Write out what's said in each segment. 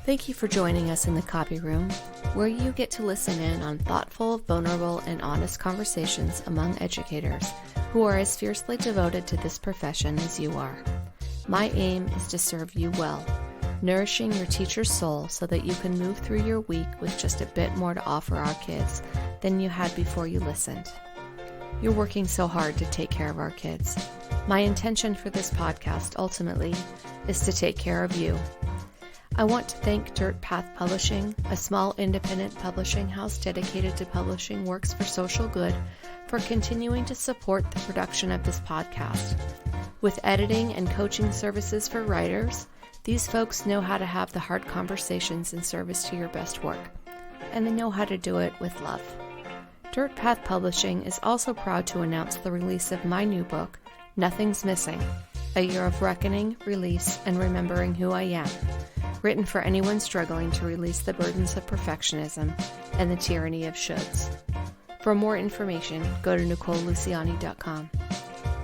Thank you for joining us in the Copy Room, where you get to listen in on thoughtful, vulnerable, and honest conversations among educators who are as fiercely devoted to this profession as you are. My aim is to serve you well, nourishing your teacher's soul so that you can move through your week with just a bit more to offer our kids than you had before you listened. You're working so hard to take care of our kids. My intention for this podcast, ultimately, is to take care of you. I want to thank Dirt Path Publishing, a small independent publishing house dedicated to publishing works for social good, for continuing to support the production of this podcast. With editing and coaching services for writers, these folks know how to have the hard conversations in service to your best work, and they know how to do it with love. Dirt Path Publishing is also proud to announce the release of my new book, Nothing's Missing, A Year of Reckoning, Release, and Remembering Who I Am, written for anyone struggling to release the burdens of perfectionism and the tyranny of shoulds. For more information, go to NicoleLuciani.com.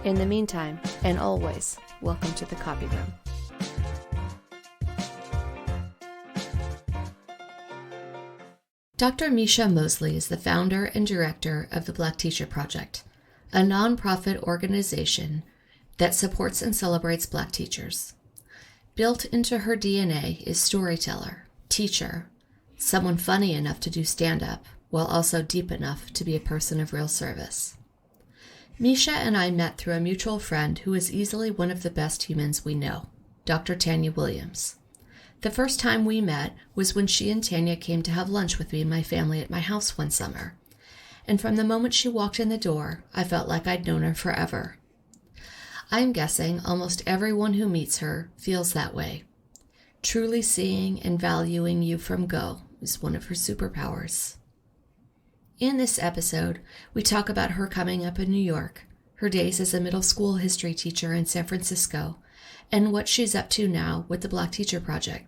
In the meantime, and always, welcome to the Copy Room. Dr. Micia Mosely is the founder and director of the Black Teacher Project, a nonprofit organization that supports and celebrates Black teachers. Built into her DNA is storyteller, teacher, someone funny enough to do stand-up, while also deep enough to be a person of real service. Micia and I met through a mutual friend who is easily one of the best humans we know, Dr. Tanya Williams. The first time we met was when she and Tanya came to have lunch with me and my family at my house one summer. And from the moment she walked in the door, I felt like I'd known her forever. I'm guessing almost everyone who meets her feels that way. Truly seeing and valuing you from go is one of her superpowers. In this episode, we talk about her coming up in New York, her days as a middle school history teacher in San Francisco, and what she's up to now with the Black Teacher Project,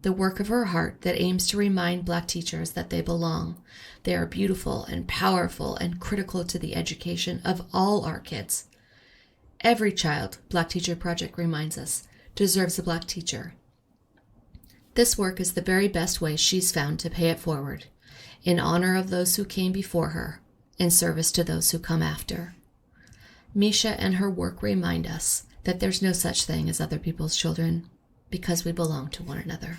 the work of her heart that aims to remind Black teachers that they belong. They are beautiful and powerful and critical to the education of all our kids. Every child, Black Teacher Project reminds us, deserves a Black teacher. This work is the very best way she's found to pay it forward, in honor of those who came before her, in service to those who come after. Micia and her work remind us that there's no such thing as other people's children, because we belong to one another.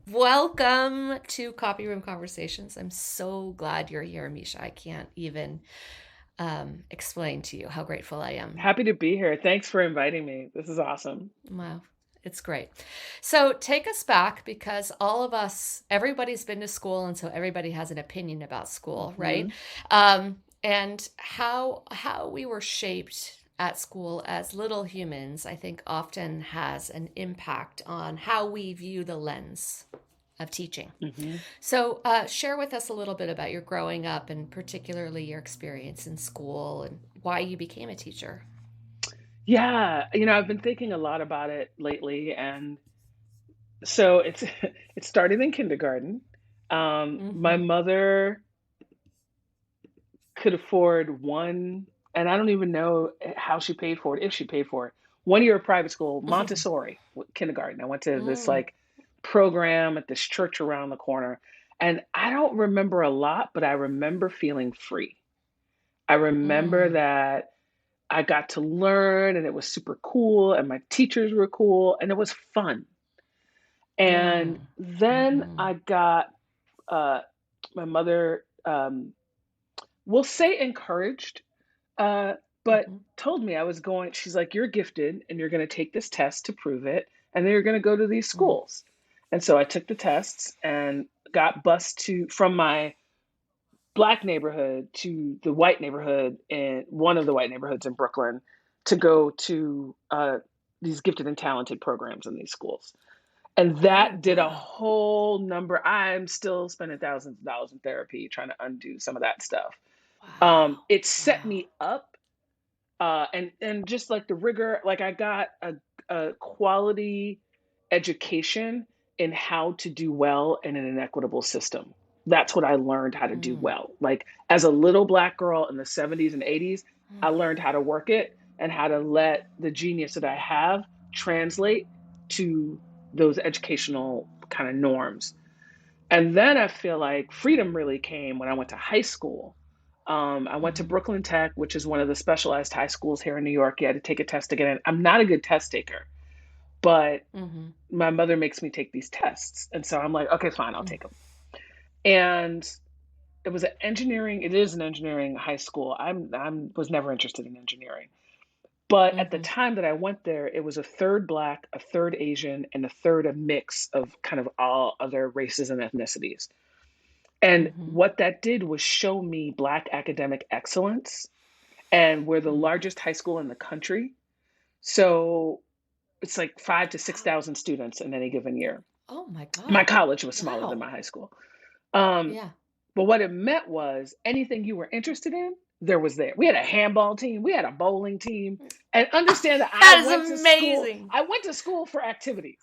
Welcome to Copy Room Conversations. I'm so glad you're here, Micia. I can't even explain to you how grateful I am. Happy to be here. Thanks for inviting me. This is awesome. Wow, it's great. So take us back, because all of us, everybody's been to school, and so everybody has an opinion about school, right? And how we were shaped at school as little humans, I think often has an impact on how we view the lens of teaching. So share with us a little bit about your growing up, and particularly your experience in school and why you became a teacher. Yeah, I've been thinking a lot about it lately. And so it started in kindergarten. My mother could afford one, and I don't even know how she paid for it, if she paid for it, 1 year of private school, Montessori kindergarten. I went to this program at this church around the corner, and I don't remember a lot, but I remember feeling free. I remember that I got to learn, and it was super cool, and my teachers were cool, and it was fun. And then I got my mother, we'll say encouraged, but told me I was going, she's like, you're gifted and you're going to take this test to prove it. And then you're going to go to these schools. And so I took the tests and got bused from my Black neighborhood to the white neighborhood, in one of the white neighborhoods in Brooklyn, to go to these gifted and talented programs in these schools. And that did a whole number. I'm still spending thousands of dollars in therapy trying to undo some of that stuff. It set me up, and just like the rigor, like I got a quality education in how to do well in an inequitable system. That's what I learned how to do well. Like as a little Black girl in the 70s and 80s, I learned how to work it and how to let the genius that I have translate to those educational kind of norms. And then I feel like freedom really came when I went to high school. I went to Brooklyn Tech, which is one of the specialized high schools here in New York. You had to take a test to get in. I'm not a good test taker, but my mother makes me take these tests. And so I'm like, okay, fine, I'll take them. And it was it is an engineering high school. I was never interested in engineering. But at the time that I went there, it was a third Black, a third Asian, and a third a mix of kind of all other races and ethnicities. And what that did was show me Black academic excellence. And we're the largest high school in the country. So it's like 5,000 to 6,000 students in any given year. Oh my God. My college was smaller than my high school. But what it meant was anything you were interested in, there was there. We had a handball team, we had a bowling team, and understand that I went to school for activities.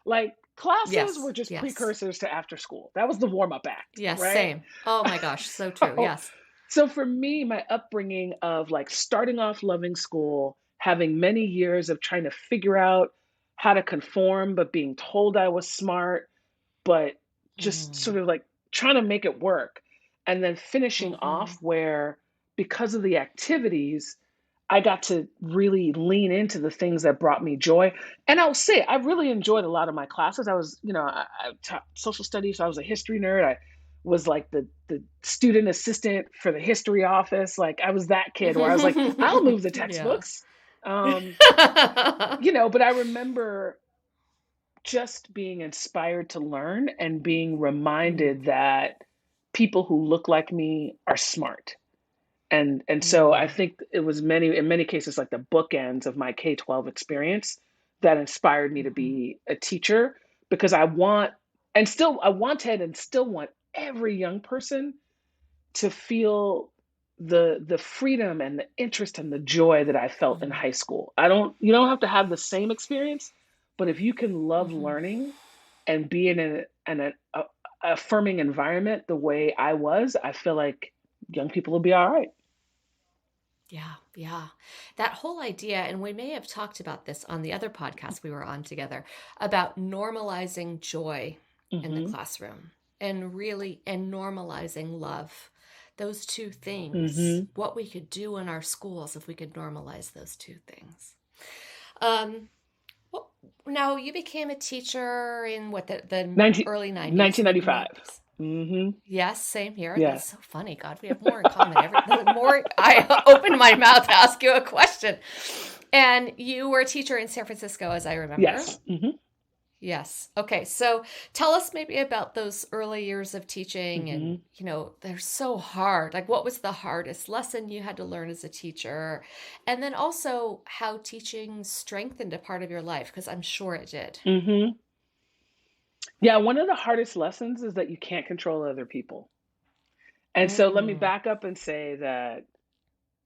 Like classes were just precursors to after school. That was the warm-up act. Yes, right? Same. Oh my gosh, so true. Yes. So for me, my upbringing of like starting off loving school, having many years of trying to figure out how to conform, but being told I was smart, but just sort of like trying to make it work. And then finishing off where, because of the activities, I got to really lean into the things that brought me joy. And I'll say, I really enjoyed a lot of my classes. I was, I taught social studies. So I was a history nerd. I was like the student assistant for the history office. Like I was that kid where I was like, I'll move the textbooks. But I remember just being inspired to learn and being reminded that people who look like me are smart. And so I think it was in many cases like the bookends of my K-12 experience that inspired me to be a teacher, because I wanted and still want every young person to feel the freedom and the interest and the joy that I felt in high school. You don't have to have the same experience, but if you can love learning and be in an affirming environment the way I was, I feel like young people will be all right. Yeah. That whole idea, and we may have talked about this on the other podcast we were on together, about normalizing joy in the classroom and normalizing love. Those two things, what we could do in our schools if we could normalize those two things. Now, you became a teacher in the early 90s? 1995. Yes, same here. Yeah. That's so funny. God, we have more in common. The more I open my mouth to ask you a question. And you were a teacher in San Francisco, as I remember. Yes. Yes. Okay. So tell us maybe about those early years of teaching and, they're so hard. Like what was the hardest lesson you had to learn as a teacher? And then also how teaching strengthened a part of your life, because I'm sure it did. Yeah. One of the hardest lessons is that you can't control other people. And so let me back up and say that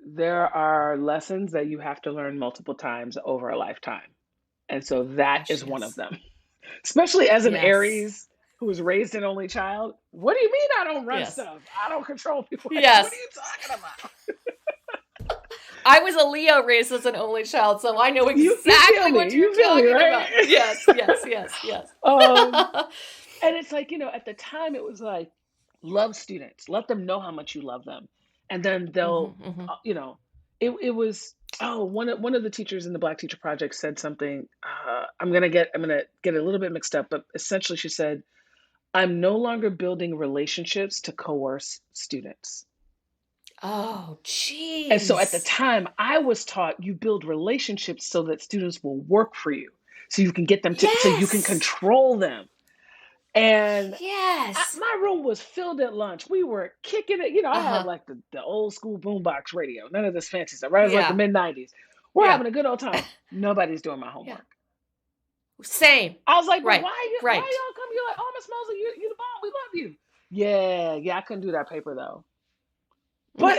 there are lessons that you have to learn multiple times over a lifetime. And so that is one of them. Especially as an Aries who was raised an only child. What do you mean I don't run stuff? I don't control people. Yes. What are you talking about? I was a Leo raised as an only child, so I know exactly what you're talking about. Yes. And it's like, at the time it was like, love students. Let them know how much you love them. And then they'll, it was... Oh, one of the teachers in the Black Teacher Project said something. I'm gonna get a little bit mixed up, but essentially she said, "I'm no longer building relationships to coerce students." Oh, geez. And so at the time, I was taught you build relationships so that students will work for you, so you can get them so you can control them. And my room was filled at lunch. We were kicking it. I had like the old school boombox radio. None of this fancy stuff, right? It was like the mid-90s. We're having a good old time. Nobody's doing my homework. Same. I was like, why y'all come? You're like, oh, Miss Mosely, you the bomb. We love you. Yeah, I couldn't do that paper though. But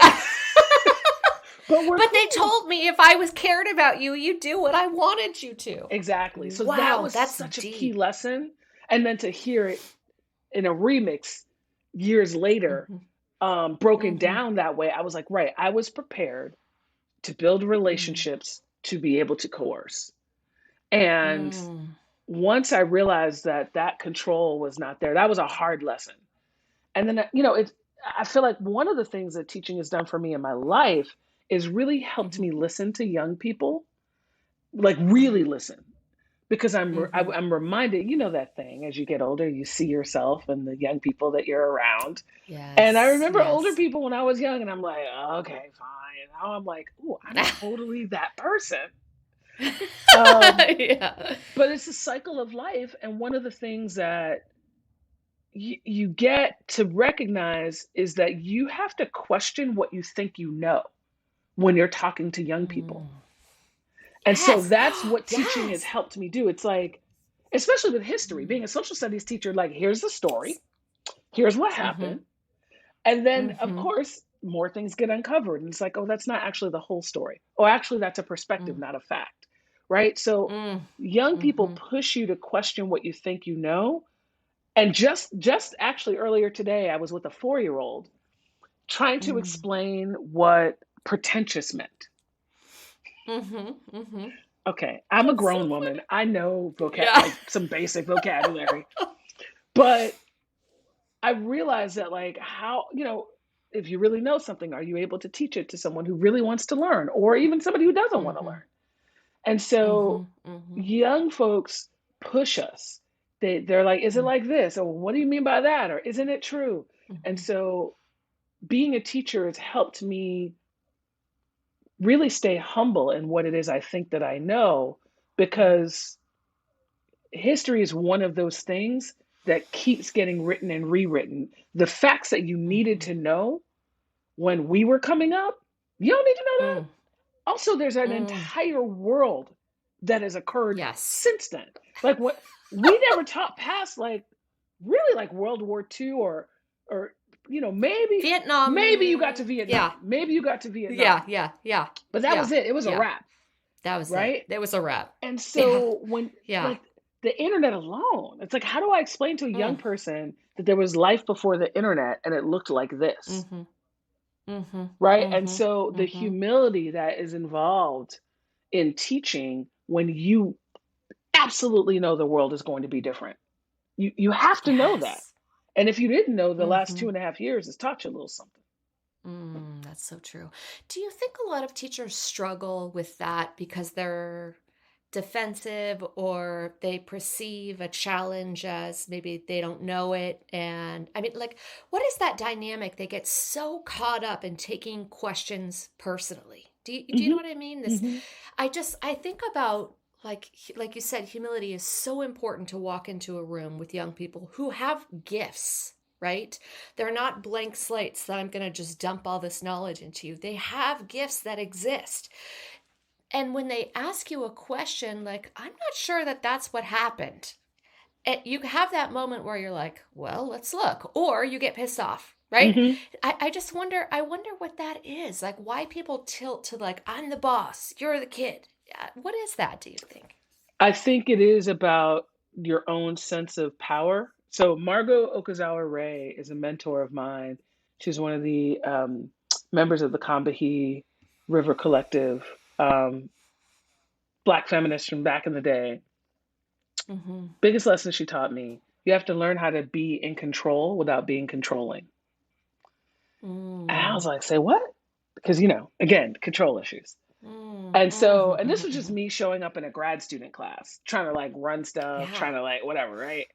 but they told me if I was cared about you, you'd do what I wanted you to. Exactly. So that was such a key lesson. And then to hear it in a remix years later, broken down that way, I was like, right, I was prepared to build relationships to be able to coerce. And once I realized that that control was not there, that was a hard lesson. And then, I feel like one of the things that teaching has done for me in my life is really helped Mm-hmm. me listen to young people, like really listen. Because Mm-hmm. I'm reminded, that thing, as you get older, you see yourself and the young people that you're around. And I Yes. remember older Yes. people when I was young, and I'm like, okay, fine. And now I'm like, oh, I'm totally that person. Um, Yeah. but it's a cycle of life. And one of the things that you get to recognize is that you have to question what you think you know when you're talking to young people. Mm. And so Yes. that's what teaching has Yes. helped me do. It's like, especially with history, Mm. being a social studies teacher, like, here's the story, here's what Mm-hmm. happened. And then, of Mm-hmm. course, more things get uncovered. And it's like, oh, that's not actually the whole story. Oh, actually, that's a perspective, Mm. not a fact. Right. So Mm. young people Mm-hmm. push you to question what you think you know. And just actually earlier today, I was with a 4-year-old trying to Mm. explain what pretentious meant. Mm-hmm. Mm-hmm. Okay, I'm a That's so grown woman. funny. I know Yeah. like some basic vocabulary, but I realized that, like, how, if you really know something, are you able to teach it to someone who really wants to learn, or even somebody who doesn't want to Mm-hmm. learn? And Mm-hmm. so Mm-hmm. young folks push us. They're like, is it Mm. like this? Or what do you mean by that? Or isn't it true? And Mm-hmm. so being a teacher has helped me really stay humble in what it is I think that I know, because history is one of those things that keeps getting written and rewritten. The facts that you needed Mm-hmm. to know when we were coming up, you don't need to know that. Mm. Also, there's an Mm. entire world that has occurred Yes. since then. Like, what we never taught past, like, really, like World War II, or maybe you got to Vietnam. Vietnam. Yeah. Maybe you got to Yeah. Vietnam. Yeah. Yeah. But that Yeah. was it. It was a Yeah. wrap, That was it. right? It was a wrap. And Yeah. so when, Yeah. like, the internet alone, it's like, how do I explain to a young Mm. person that there was life before the internet and it looked like this, Mm-hmm. Mm-hmm. right? And Mm-hmm. so the Mm-hmm. humility that is involved in teaching when you absolutely know the world is going to be different. You have to know that. Yes. And if you didn't know, the last Mm-hmm. 2.5 years has taught you a little something. That's so true. Do you think a lot of teachers struggle with that because they're defensive or they perceive a challenge as maybe they don't know it? And I mean, like, what is that dynamic? They get so caught up in taking questions personally. Do you know Hmm. what I mean? Hmm. I think about like you said, humility is so important to walk into a room with young people who have gifts, right? They're not blank slates that I'm going to just dump all this knowledge into you. They have gifts that exist. And when they ask you a question, like, I'm not sure that that's what happened. You have that moment where you're like, well, let's look. Or you get pissed off, right? Hmm. I wonder what that is. Like, why people tilt to, like, I'm the boss, you're the kid. What is that, do you think? I think it is about your own sense of power. So Margot Okazawa Ray is a mentor of mine. She's one of the members of the Combahee River Collective, um, Black feminist from back in the day. Mm-hmm. Biggest lesson she taught me: you have to learn how to be in control without being controlling. And I was Mm. like, say what? Because, again, control issues. Mm. And so, Mm-hmm, and this was mm-hmm, just mm-hmm. me showing up in a grad student class, trying to, like, run stuff, Yeah. trying to, like, whatever, right?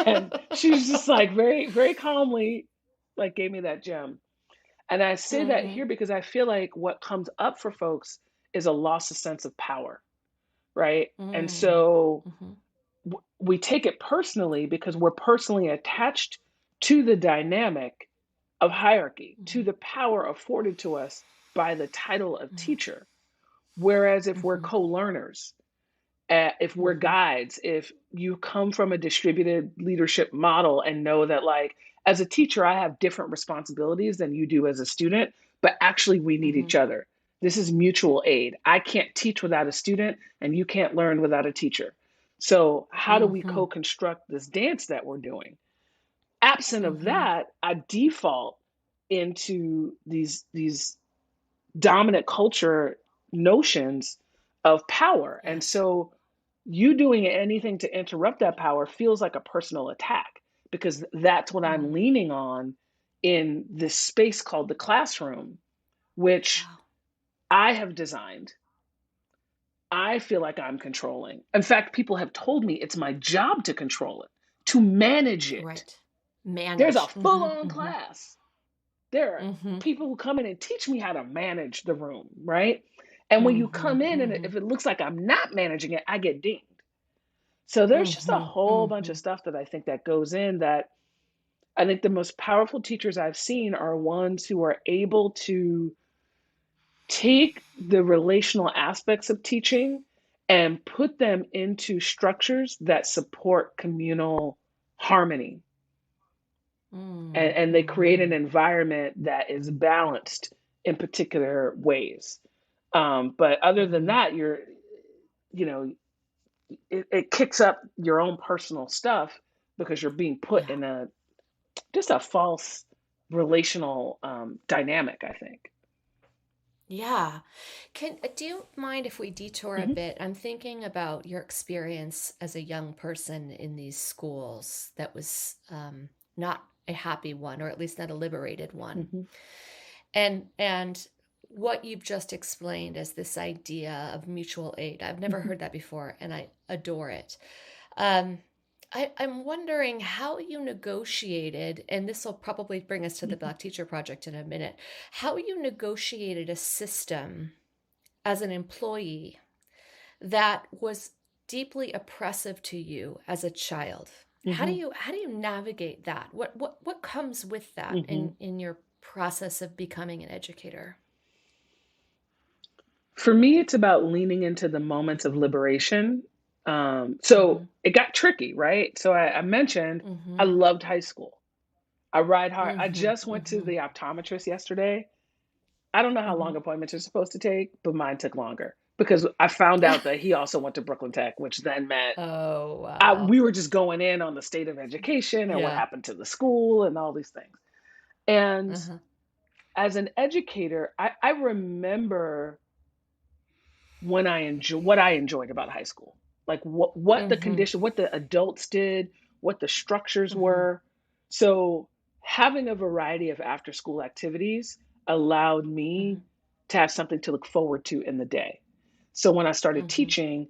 And she was just like very, very calmly, like, gave me that gem. And I say that Mm-hmm. here because I feel like what comes up for folks is a loss of sense of power, right? And Mm. so Mm-hmm. we take it personally because we're personally attached to the dynamic of hierarchy, to Mm-hmm. the power afforded to us by the title of teacher. Whereas if we're Mm-hmm. co-learners, if we're Mm-hmm. guides, if you come from a distributed leadership model and know that, like, as a teacher, I have different responsibilities than you do as a student, but actually we need Mm-hmm. each other. This is mutual aid. I can't teach without a student, and you can't learn without a teacher. So how do we Mm-hmm. co-construct this dance that we're doing? Absent of Mm-hmm. that, I default into these dominant culture notions of power. And Yes. so you doing anything to interrupt that power feels like a personal attack, because that's what I'm leaning on in this space called the classroom, which Wow. I have designed. I feel like I'm controlling. In fact, people have told me it's my job to control it, to manage it. Right. There's a Manage. full-on class. There are Mm-hmm. people who come in and teach me how to manage the room, right? And when you Mm-hmm. come in and Mm-hmm. if it looks like I'm not managing it, I get dinged. So there's just a Mm-hmm. whole bunch Mm-hmm. of stuff that I think that goes in that I think the most powerful teachers I've seen are ones who are able to take the relational aspects of teaching and put them into structures that support communal harmony. And they create an Mm-hmm. environment that is balanced in particular ways. But other than Mm-hmm. that, you know, it kicks up your own personal stuff because you're being put Yeah. in just a false relational dynamic, I think. Yeah. Do you mind if we detour a Hmm. bit? I'm thinking about your experience as a young person in these schools that was not a happy one, or at least not a liberated one. Hmm. And what you've just explained as this idea of mutual aid. I've never Hmm. heard that before, and I adore it. Um, I'm wondering how you negotiated, and this will probably bring us to the Black Teacher Project in a minute, how you negotiated a system as an employee that was deeply oppressive to you as a child. Hmm. How do you navigate that? What comes with that Hmm. in your process of becoming an educator? For me, it's about leaning into the moments of liberation. So Mm-hmm. it got tricky, right? So I mentioned I Mm-hmm. loved high school. I ride hard. I Mm-hmm. just went to Mm-hmm. the optometrist yesterday. I don't know how Mm-hmm. long appointments are supposed to take, but mine took longer because I found out that he also went to Brooklyn Tech, which then meant Oh, wow. we were just going in on the state of education and what Yeah. happened to the school and all these things. And Uh-huh. as an educator, I remember what I enjoyed about high school, like what the Mm-hmm. condition, what the adults did, what the structures Mm-hmm. were. So having a variety of after school activities allowed Mm-hmm. me to have something to look forward to in the day. So when I started Mm-hmm. teaching,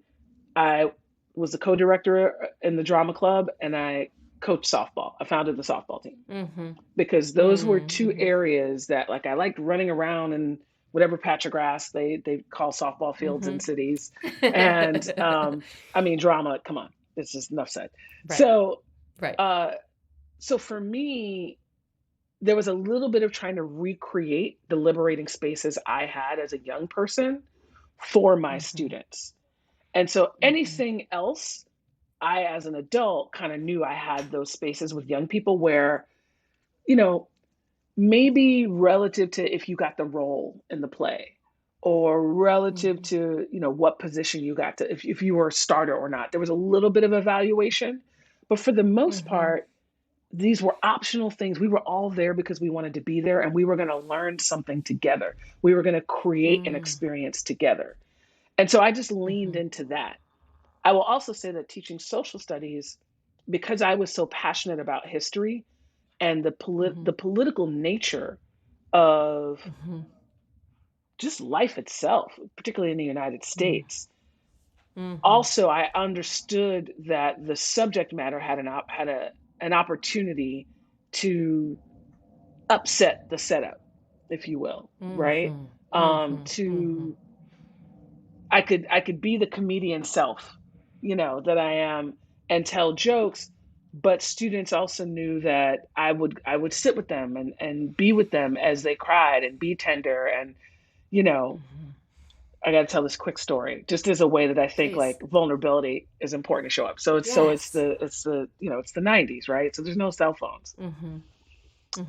I was the co-director in the drama club and I coached softball. I founded the softball team Mm-hmm. because those were two Mm-hmm. areas that like I liked running around in whatever patch of grass they call softball fields in Mm-hmm. cities. And I mean drama, come on, this is enough said. Right. So Right. uh so for me, there was a little bit of trying to recreate the liberating spaces I had as a young person for my Mm-hmm. students. And so Mm-hmm. anything else, I as an adult kind of knew I had those spaces with young people where, you know, maybe relative to if you got the role in the play or relative Mm-hmm. to what position you got to if you were a starter or not, there was a little bit of evaluation, but for the most Mm-hmm. part these were optional things. We were all there because we wanted to be there and we were going to learn something together. We were going to create an Mm-hmm. experience together. And so I just leaned Mm-hmm. into that. I will also say that teaching social studies, because I was so passionate about history and the political nature of Mm-hmm. just life itself, particularly in the United Mm-hmm. States. Mm-hmm. Also, I understood that the subject matter an opportunity to upset the setup, if you will, right? Mm-hmm. Mm-hmm. Mm-hmm. To I could be the comedian self, that I am and tell jokes, but students also knew that I would sit with them and be with them as they cried and be tender and you know Mm-hmm. I got to tell this quick story just as a way that I think Please. like vulnerability is important to show up. Yes. It's the it's the 90s, right? So there's no cell phones. Mm-hmm.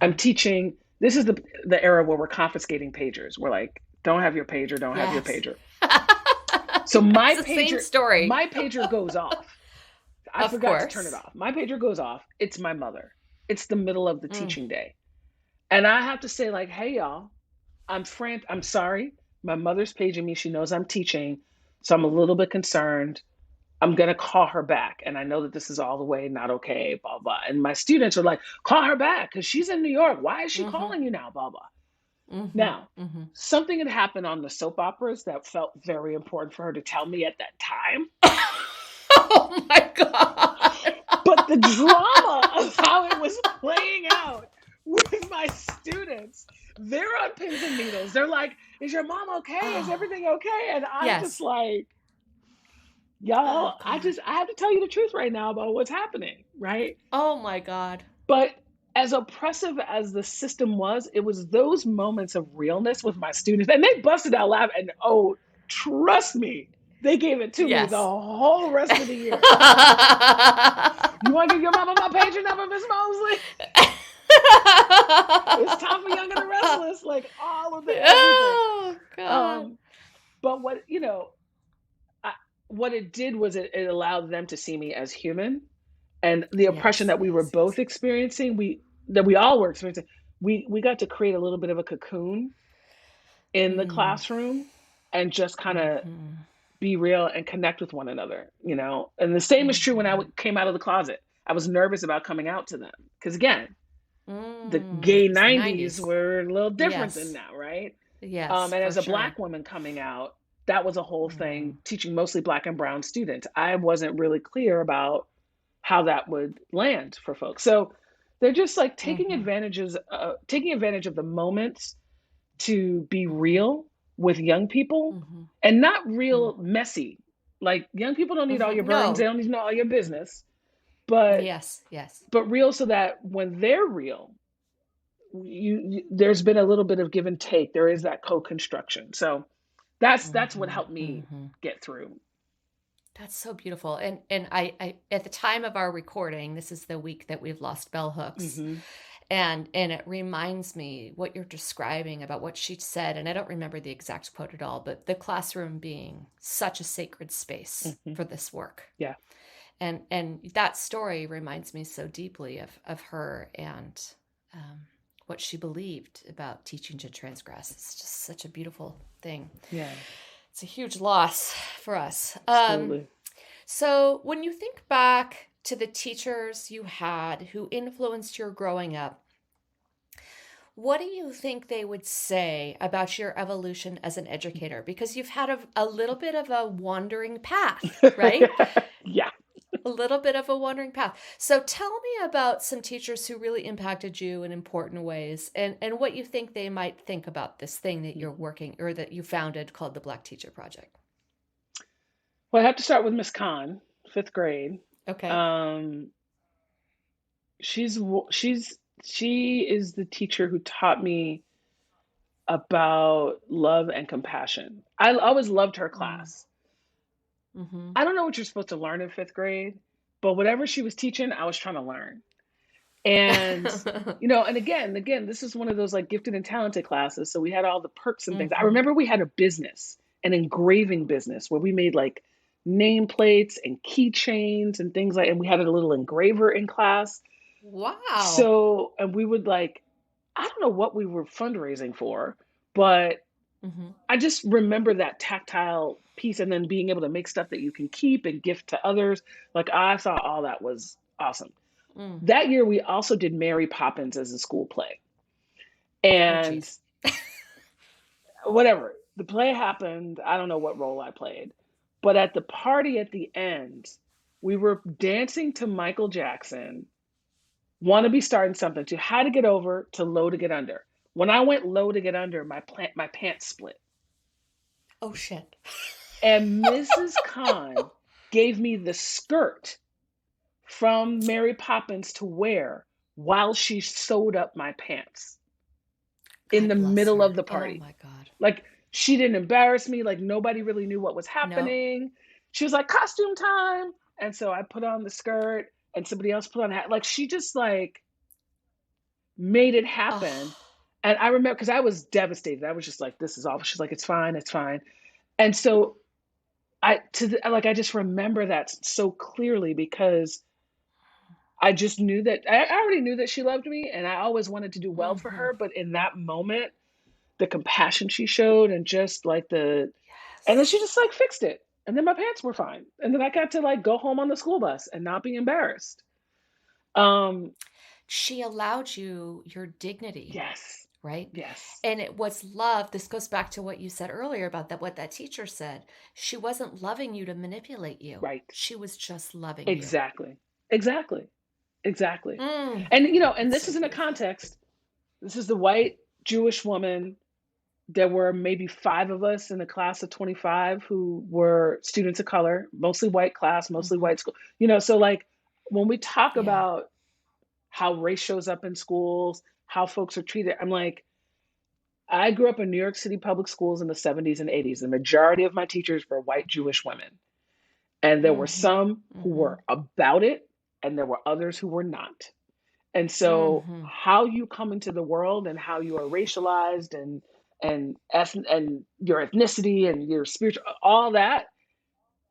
I'm Mm-hmm. teaching. This is the era where we're confiscating pagers. We're like, don't have your pager, don't have your Yes. pager. So It's the same story. my pager goes off. I Of forgot to turn it course. off. My pager goes off. It's my mother. It's the middle of the Mm. teaching day. And I have to say like, hey y'all, I'm sorry. My mother's paging me. She knows I'm teaching. So I'm a little bit concerned. I'm going to call her back. And I know that this is all the way not okay, blah, blah. And my students are like, call her back because she's in New York. Why is she calling you now, blah, blah. Now, something had happened on the soap operas that felt very important for her to tell me at that time. Oh my God. But the drama of how it was playing out with my students, they're on pins and needles. They're like, is your mom okay? Is everything okay? And I'm just like, y'all, I have to tell you the truth right now about what's happening, right? Oh my God. But as oppressive as the system was, it was those moments of realness with my students. And they busted out laughing. And oh, trust me, they gave it to me the whole rest of the year. You want to give your mama my pager number, Miss Mosely? It's time for Young and the Restless. Like all of the everything. Oh God. But what, what it did was it allowed them to see me as human. And the oppression that we were both experiencing, that we all were experiencing, we got to create a little bit of a cocoon in the classroom and just kind of be real and connect with one another, And the same is true when I came out of the closet. I was nervous about coming out to them because, again, the gay 90s were a little different than now, right? Yes. And as a Black woman coming out, that was a whole thing, teaching mostly Black and brown students. I wasn't really clear about how that would land for folks. So they're just like taking advantage of the moments to be real with young people and not real messy. Like young people don't need all your burdens. They don't need to know all your business, but but real so that when they're real, there's been a little bit of give and take. There is that co-construction. So that's what helped me get through. That's so beautiful. And I at the time of our recording, this is the week that we've lost bell hooks. And it reminds me what you're describing about what she said. And I don't remember the exact quote at all, but the classroom being such a sacred space for this work. Yeah. And that story reminds me so deeply of her and what she believed about teaching to transgress. It's just such a beautiful thing. Yeah. It's a huge loss for us. Absolutely. So when you think back to the teachers you had who influenced your growing up, what do you think they would say about your evolution as an educator? Because you've had a little bit of a wandering path, right? Yeah. A little bit of a wandering path. So tell me about some teachers who really impacted you in important ways and what you think they might think about this thing that you're working or that you founded called the Black Teacher Project. Well, I have to start with Miss Khan, 5th grade. Okay. She is the teacher who taught me about love and compassion. I always loved her class. I don't know what you're supposed to learn in 5th grade, but whatever she was teaching, I was trying to learn. And, and again, this is one of those like gifted and talented classes. So we had all the perks and things. I remember we had a business, an engraving business where we made like nameplates and keychains and things and we had a little engraver in class. Wow. So, and we would I don't know what we were fundraising for, but I just remember that tactile piece and then being able to make stuff that you can keep and gift to others. Like I thought all that was awesome. That year, we also did Mary Poppins as a school play. And whatever, the play happened. I don't know what role I played. But at the party at the end, we were dancing to Michael Jackson, Want to Be Starting Something, to How to Get Over, to Low to Get Under. When I went low to get under, my pants split. Oh, shit. And Mrs. Khan gave me the skirt from Mary Poppins to wear while she sewed up my pants in the middle of the party. Oh my God. Like she didn't embarrass me. Like nobody really knew what was happening. Nope. She was like, costume time. And so I put on the skirt and somebody else put on a hat. Like she just made it happen. Oh. And I remember, because I was devastated. I was just like, this is awful. She's like, it's fine. It's fine. And so I just remember that so clearly because I just knew that I already knew that she loved me and I always wanted to do well for her. But in that moment, the compassion she showed and just and then she just fixed it. And then my pants were fine. And then I got to like go home on the school bus and not be embarrassed. Um, She allowed you your dignity, yes. right? Yes. And it was love. This goes back to what you said earlier about that, what that teacher said. She wasn't loving you to manipulate you. Right. She was just loving you. Exactly. Exactly. Exactly. Mm, And and that's this so is in a beautiful. context. This is the white Jewish woman. There were maybe 5 of us in a class of 25 who were students of color, mostly white class, mostly Hmm. white school. So like when we talk Yeah. about how race shows up in schools, how folks are treated, I'm like, I grew up in New York City public schools in the 70s and 80s. The majority of my teachers were white Jewish women. And there were Hmm. some who Hmm. were about it, and there were others who were not. And so Hmm. how you come into the world and how you are racialized and your ethnicity and your spiritual, all that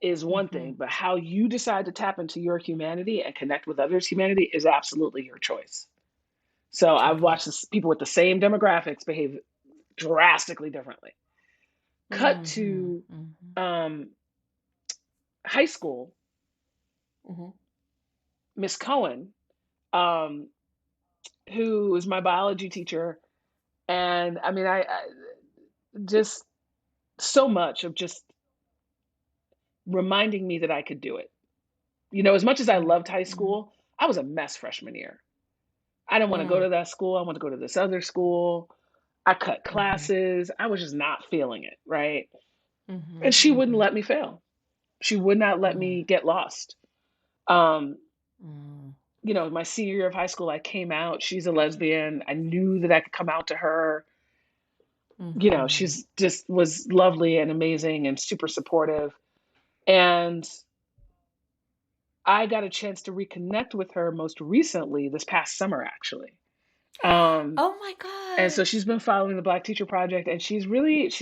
is one Hmm. thing, but how you decide to tap into your humanity and connect with others' humanity is absolutely your choice. So I've Totally. watched people with the same demographics behave drastically differently. Cut Hmm. to Hmm. um, high school, Hmm. Miss Cohen, um, who is my biology teacher, and I mean, I just so much of just reminding me that I could do it. As much as I loved high Hmm. school, I was a mess freshman year. I didn't want to go Hmm. to that school. I want to go to this other school. I cut Hmm. classes. I was just not feeling it, right? Hmm. And she wouldn't Hmm. let me fail. She would not let Hmm. me get lost. Um, Hmm. my senior year of high school, I came out. She's a lesbian. I knew that I could come out to her. Hmm. She's just was lovely and amazing and super supportive. And I got a chance to reconnect with her most recently this past summer, actually. Um, Oh my and so God. she's been following the Black Teacher Project, and she's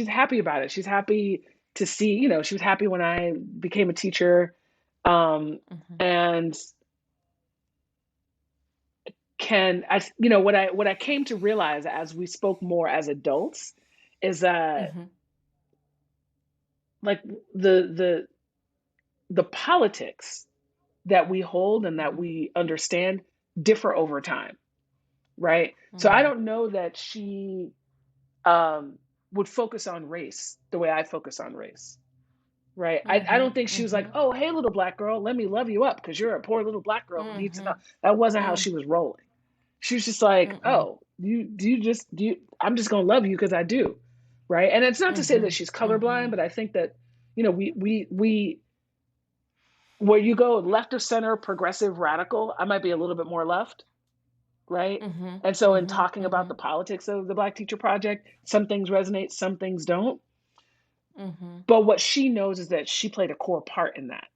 happy about it. She's happy to see, she was happy when I became a teacher. Hmm. And can I, what I came to realize as we spoke more as adults is that Hmm. like the the politics that we hold and that Hmm. we understand differ over time, right? So I Hmm. don't know that she um, would focus on race the way I focus on race, right? I Hmm. don't think she was like, Hmm. oh, hey, little black girl, let me love you up because you're a poor little black girl who needs to know. Hmm. That wasn't how Mm, she was rolling. She was just like, mm-mm, oh, I'm just gonna love you because I do, right? And it's not to say that mhm, she's colorblind, mhm, but I think that we where you go left of center, progressive, radical, I might be a little bit more left, right? mhm, And so in mhm, talking about the mhm, politics of the Black Teacher Project, some things resonate, some things don't. mhm. But what she knows is that she played a core part in that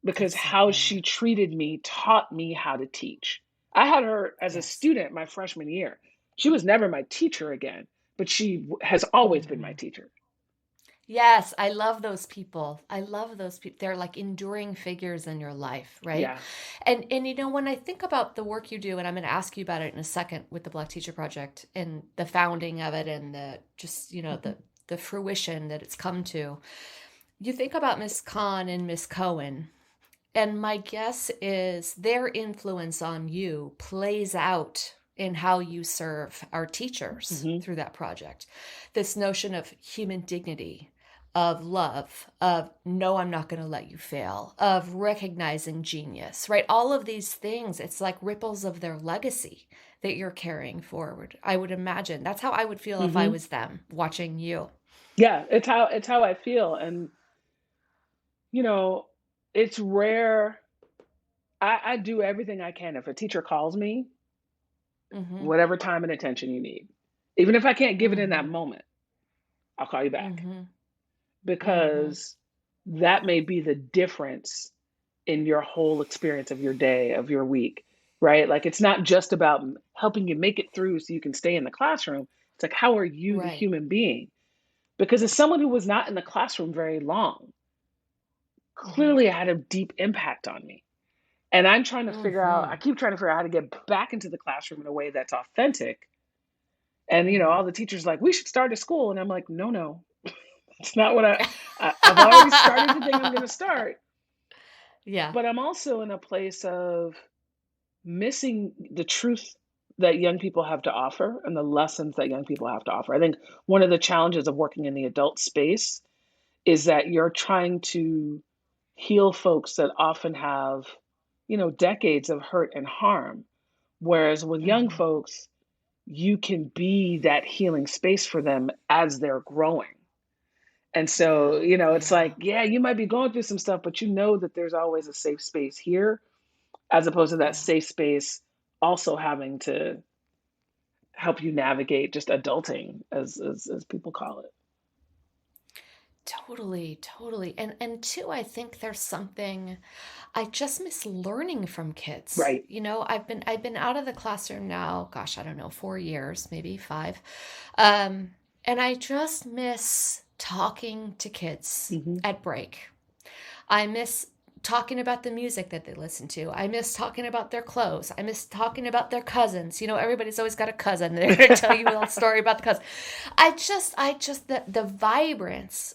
because That's so how good. she treated me taught me how to teach. I had her as a Yes. student my freshman year. She was never my teacher again, but she has always been my Mhm. teacher. Yes, I love those people. I love those people. They're like enduring figures in your life, right? Yeah. And when I think about the work you do, and I'm going to ask you about it in a second with the Black Teacher Project and the founding of it and the just, Mm-hmm. the fruition that it's come to. You think about Miss Khan and Miss Cohen. And my guess is their influence on you plays out in how you serve our teachers Mm-hmm. through that project. This notion of human dignity, of love, of no, I'm not going to let you fail, of recognizing genius, right? All of these things, it's like ripples of their legacy that you're carrying forward. I would imagine that's how I would feel if I Mm-hmm. was them watching you. Yeah, it's how I feel. And you know, it's rare. I do everything I can. If a teacher calls me, Mm-hmm. whatever time and attention you need. Even if I can't give it in that Mm-hmm. moment, I'll call you back Mm-hmm. Mm-hmm. because that may be the difference in your whole experience of your day, of your week, right? Like it's not just about helping you make it through so you can stay in the classroom. It's like, how are you, the Right. human being? Because as someone who was not in the classroom very long, Mm-hmm. clearly it had a deep impact on me. And I'm trying to figure out, I Mm-hmm. keep trying to figure out how to get back into the classroom in a way that's authentic. And, Mm-hmm. all the teachers like, we should start a school. And I'm like, no, no, It's not what I've already started the thing I'm going to start, Yeah. but I'm also in a place of missing the truth that young people have to offer and the lessons that young people have to offer. I think one of the challenges of working in the adult space is that you're trying to heal folks that often have, decades of hurt and harm. Whereas with young Hmm. folks, you can be that healing space for them as they're growing. And Yeah. so, it's Yeah. like, yeah, you might be going through some stuff, but you know that there's always a safe space here, as opposed to that Yeah. safe space also having to help you navigate just adulting, as people call it. Totally, totally. And two, I think there's something I just miss learning from kids. Right. I've been out of the classroom now, gosh, I don't know, 4 years, maybe five. Um, and I just miss talking to kids Hmm. at break. I miss talking about the music that they listen to. I miss talking about their clothes. I miss talking about their cousins. Everybody's always got a cousin. They're going to tell you a little story about the cousin. The vibrance.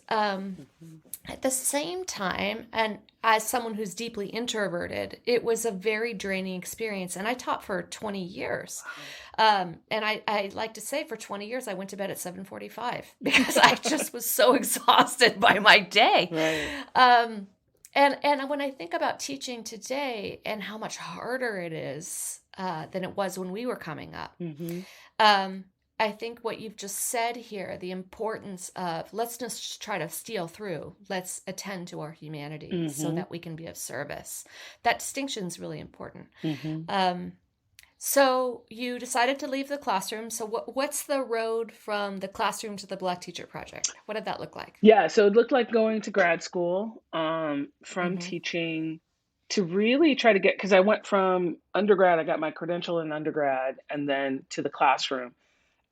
At the same time, and as someone who's deeply introverted, it was a very draining experience. And I taught for 20 years. And I like to say for 20 years, I went to bed at 7:45 because I just was so exhausted by my day. Right. And when I think about teaching today and how much harder it is than it was when we were coming up, Hmm. um, I think what you've just said here, the importance of let's just try to steal through, let's attend to our humanity so Hmm. that we can be of service. That distinction is really important. Hmm. Um, so you decided to leave the classroom. So what's the road from the classroom to the Black Teacher Project? What did that look like? Yeah, so it looked like going to grad school, from Mm-hmm. teaching to really try to get, because I went from undergrad, I got my credential in undergrad, and then to the classroom.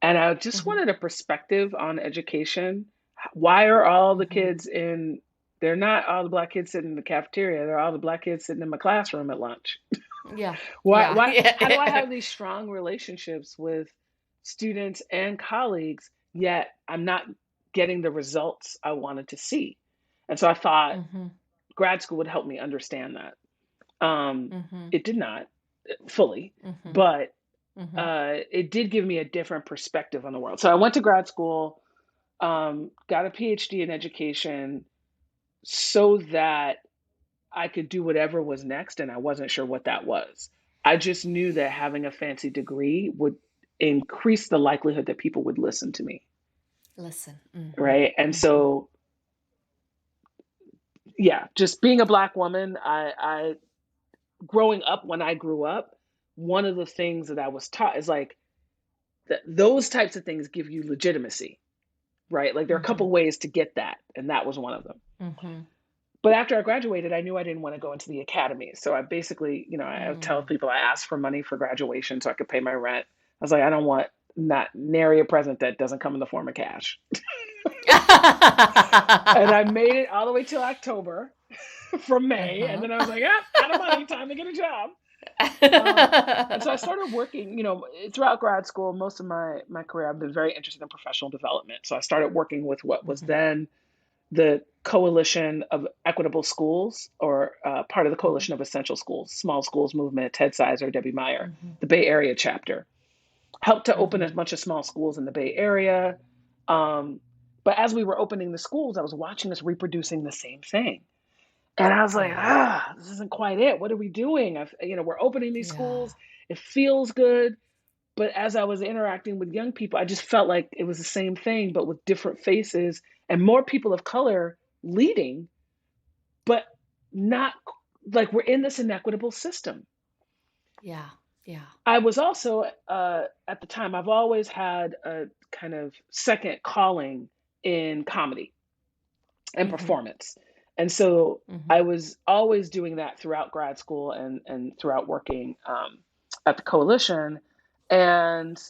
And I just Mm-hmm. wanted a perspective on education. Why are all the Mm-hmm. kids they're not all the Black kids sitting in the cafeteria, they're all the Black kids sitting in my classroom at lunch. Yeah. Why, Yeah. how do I Yeah. have these strong relationships with students and colleagues, yet I'm not getting the results I wanted to see? And so I thought Mm-hmm. grad school would help me understand that. Um, Mm-hmm. it did not fully, Mm-hmm. but Mm-hmm. it did give me a different perspective on the world. So I went to grad school, got a PhD in education so that I could do whatever was next, and I wasn't sure what that was. I just knew that having a fancy degree would increase the likelihood that people would listen to me, Listen. Mm-hmm. right? And Mm-hmm. so, yeah, just being a Black woman, I growing up when I grew up, one of the things that I was taught is like those types of things give you legitimacy, right? Like there are a Mm-hmm. couple ways to get that, and that was one of them. Mm-hmm. But after I graduated, I knew I didn't want to go into the academy. So I basically, I tell Mm. people I asked for money for graduation so I could pay my rent. I was like, I don't want not nary a present that doesn't come in the form of cash. And I made it all the way till October from May. And Uh-huh. then I was like, ah, out of money, time to get a job. And so I started working, throughout grad school. Most of my career, I've been very interested in professional development. So I started working with what was Mhm, then the Coalition of Equitable Schools, or part of the mhm, Coalition of Essential Schools, Small Schools Movement, Ted Sizer, Debbie Meyer, mhm, the Bay Area chapter. Helped to open a mhm. bunch of small schools in the Bay Area. Um, but as we were opening the schools, I was watching us reproducing the same thing. And I was like, Yeah, this isn't quite it. What are we doing? We're opening these yeah, schools. It feels good. But as I was interacting with young people, I just felt like it was the same thing, but with different faces and more people of color leading, but not like we're in this inequitable system. yeah, yeah. I was also, at the time, I've always had a kind of second calling in comedy and Mhm, performance. And so I mhm, was always doing that throughout grad school and throughout working, at the coalition. And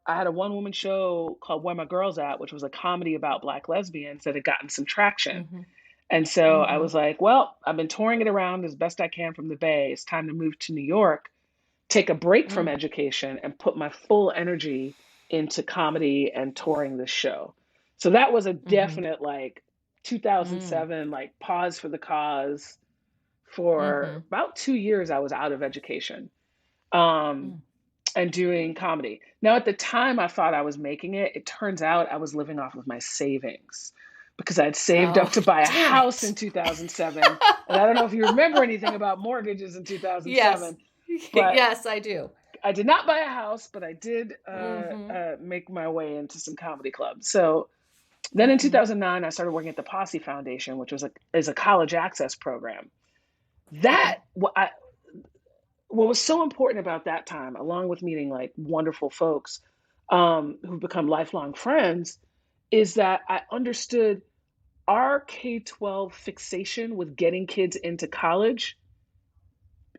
I had a one woman show called Where My Girls At, which was a comedy about Black lesbians that had gotten some traction. mhm, And so I mhm, was like, well, I've been touring it around as best I can from the Bay. It's time to move to New York, take a break from education, and put my full energy into comedy and touring this show. So that was a Mm-hmm. definite like Mm. 2007, like pause for the cause. For Mm-hmm. about 2 years, I was out of education. Um, Mm. and doing comedy. Now, at the time I thought I was making it, it turns out I was living off of my savings because I'd saved up Oh, to buy a damn house in it. 2007. And I don't know if you remember anything about mortgages in Yes. 2007, but Yes, I do. I did not buy a house, but I did Mm-hmm. make my way into some comedy clubs. So then in Mm-hmm. 2009, I started working at the Posse Foundation, which is a college access program. Okay. That what was so important about that time, along with meeting like wonderful folks who've become lifelong friends, is that I understood our K-12 fixation with getting kids into college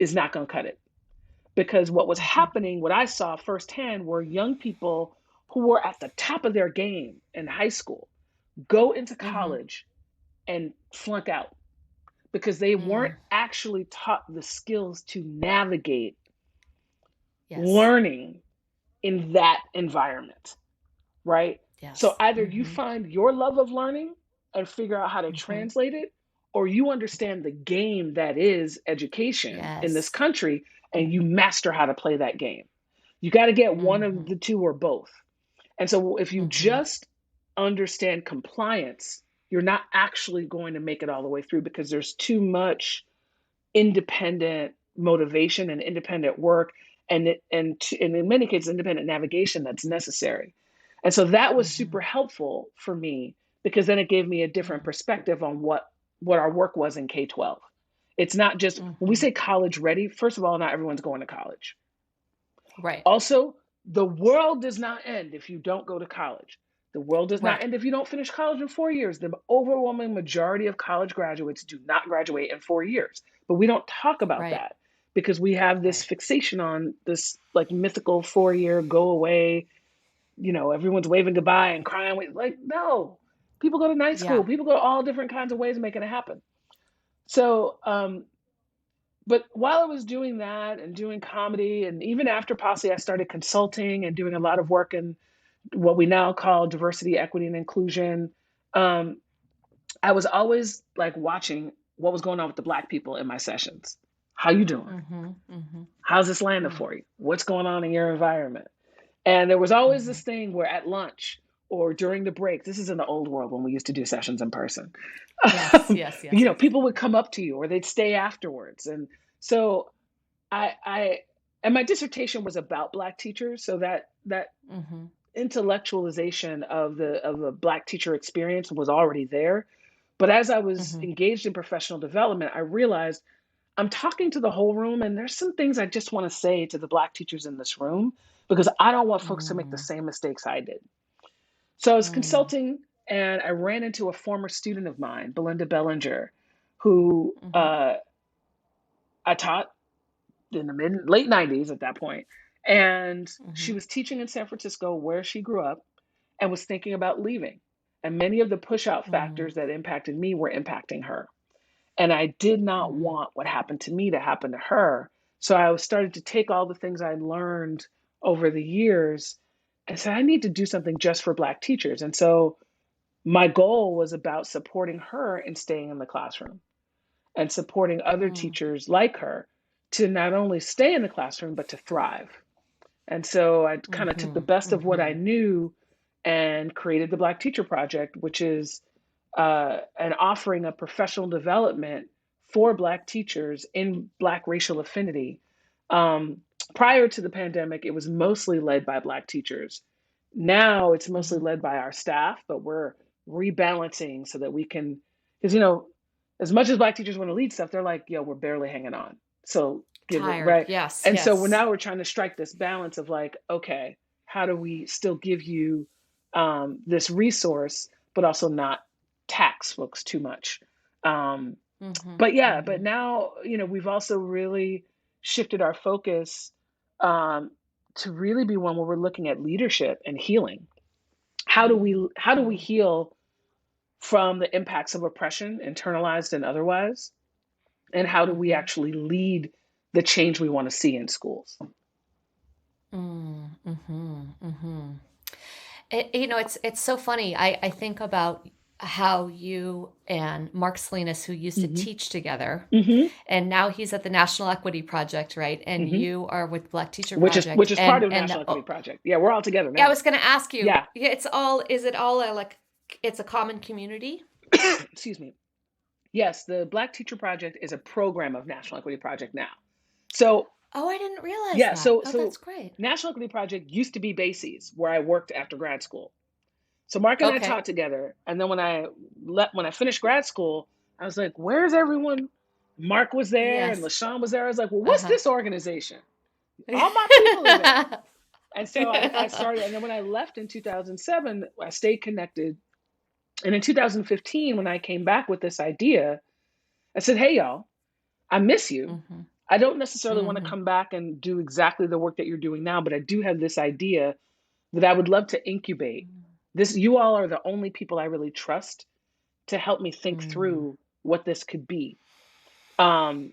is not going to cut it. Because what was Mm-hmm. happening, what I saw firsthand, were young people who were at the top of their game in high school go into Mm-hmm. college and flunk out because they weren't Mm. actually taught the skills to navigate Yes. learning in that environment, right? So Yes. either you Mm-hmm. find your love of learning and figure out how to Mm-hmm. translate it, or you understand the game that is education in this Yes. country and you Mm-hmm. master how to play that game. You got to get one of Mm-hmm. the two or both. And so if you Mm-hmm. just understand compliance, you're not actually going to make it all the way through because there's too much independent motivation and independent work and in many cases independent navigation that's necessary. And so that was Mm-hmm. super helpful for me because then it gave me a different perspective on what our work was in K-12. It's not just when we Mm-hmm. say college ready, first of all, not everyone's going to college. Right. Also, the world does not end if you don't go to college. The world does not Right. end if you don't finish college in 4 years. The overwhelming majority of college graduates do not graduate in 4 years. But we don't talk about Right. that because we have this Right. fixation on this like mythical 4 year go away, everyone's waving goodbye and crying. Like, no, people go to night school, Yeah. people go to all different kinds of ways of making it happen. So, but while I was doing that and doing comedy, and even after Posse, I started consulting and doing a lot of work in what we now call diversity, equity, and inclusion. Um, I was always like watching what was going on with the Black people in my sessions. How you doing? Mm-hmm. Mm-hmm. How's this landing Mm. for you? What's going on in your environment? And there was always Mm-hmm. this thing where at lunch or during the break, this is in the old world when we used to do sessions in person. Yes. Yes. Yes. Yes. People would come up to you or they'd stay afterwards. And so I and my dissertation was about Black teachers, so that Mm-hmm. intellectualization of the Black teacher experience was already there. But as I was Mm-hmm. engaged in professional development, I realized I'm talking to the whole room, and there's some things I just want to say to the Black teachers in this room because I don't want folks to make the Mm. same mistakes I did. So I was Mm. consulting, and I ran into a former student of mine, Belinda Bellinger, who Mm-hmm. I taught in the late 90s at that point. And she Mm-hmm. was teaching in San Francisco where she grew up and was thinking about leaving. And many of the push out Mm. factors that impacted me were impacting her. And I did not Mm-hmm. want what happened to me to happen to her. So I started to take all the things I learned over the years and said, I need to do something just for Black teachers. And so my goal was about supporting her and staying in the classroom and supporting other Mm. teachers like her to not only stay in the classroom, but to thrive. And so I kind of took the Mm-hmm. best of what I Mm-hmm. knew and created the Black Teacher Project, which is an offering of professional development for Black teachers in Black racial affinity. Um, Prior to the pandemic, it was mostly led by Black teachers. Now it's mostly Mm-hmm. led by our staff, but we're rebalancing so that we can, because, as much as Black teachers want to lead stuff, they're like, yo, we're barely hanging on. So give it, Tired. right? Yes. And so Yes. now we're trying to strike this balance of like, okay, how do we still give you this resource, but also not tax folks too much? Um, Mm-hmm. but yeah, but Mm-hmm. now, we've also really shifted our focus um, to really be one where we're looking at leadership and healing. How do we Mm-hmm. heal from the impacts of oppression, internalized and otherwise? And how do we Mm-hmm. actually lead the change we want to see in schools? Mm-hmm. Mm-hmm. It's so funny. I think about how you and Mark Salinas, who used to Hmm. teach together, Hmm. and now he's at the National Equity Project, right? And Hmm. you are with Black Teacher Which Project, is part and of National Equity Project. Yeah, we're all together yeah, I now. was going to ask you. Yeah. Yeah, it's all. Is it all like it's a common community? Excuse me. Yes, the Black Teacher Project is a program of National Equity Project now. So Oh, I didn't realize yeah, that. so Oh, so that's great. National Equity Project used to be Bases, where I worked after grad school. So Mark and I Okay. taught together, and then when I finished grad school, I was like, "Where's everyone?" Mark was there, and Yes. LaShawn was there. I was like, "Well, Uh what's huh. this organization? All my people are there." And so I started, and then when I left in 2007, I stayed connected. And in 2015, when I came back with this idea, I said, "Hey, y'all, I miss you. Mm-hmm. I don't necessarily want to Mm-hmm. come back and do exactly the work that you're doing now, but I do have this idea that I would love to incubate. This, you all are the only people I really trust to help me think Mm-hmm. through what this could be." Um,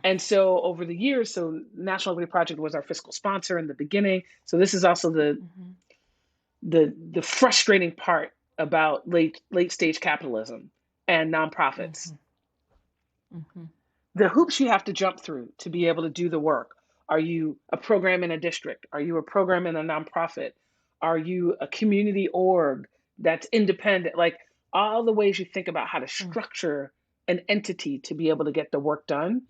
and so over the years, so National Equity Project was our fiscal sponsor in the beginning. So this is also Mm-hmm. the frustrating part about late stage capitalism and nonprofits. Mm-hmm. Mm-hmm. The hoops you have to jump through to be able to do the work. Are you a program in a district? Are you a program in a nonprofit? Are you a community org that's independent? Like all the ways you think about how to structure an entity to be able to get the work done.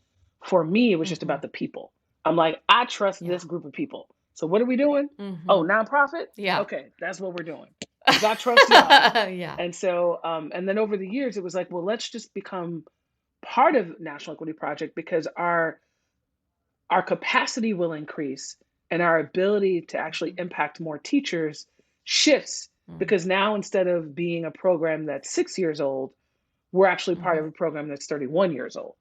For me, it was just Mm-hmm. about the people. I'm like, I trust Yeah. this group of people. So what are we doing? Mm-hmm. Oh, nonprofit? Yeah. Okay, that's what we're doing. Because I trust y'all. Yeah. And so, and then over the years, it was like, well, let's just become part of National Equity Project because our capacity will increase and our ability to actually impact more teachers shifts because now instead of being a program that's 6 years old, we're actually part Mm-hmm. of a program that's 31 years old.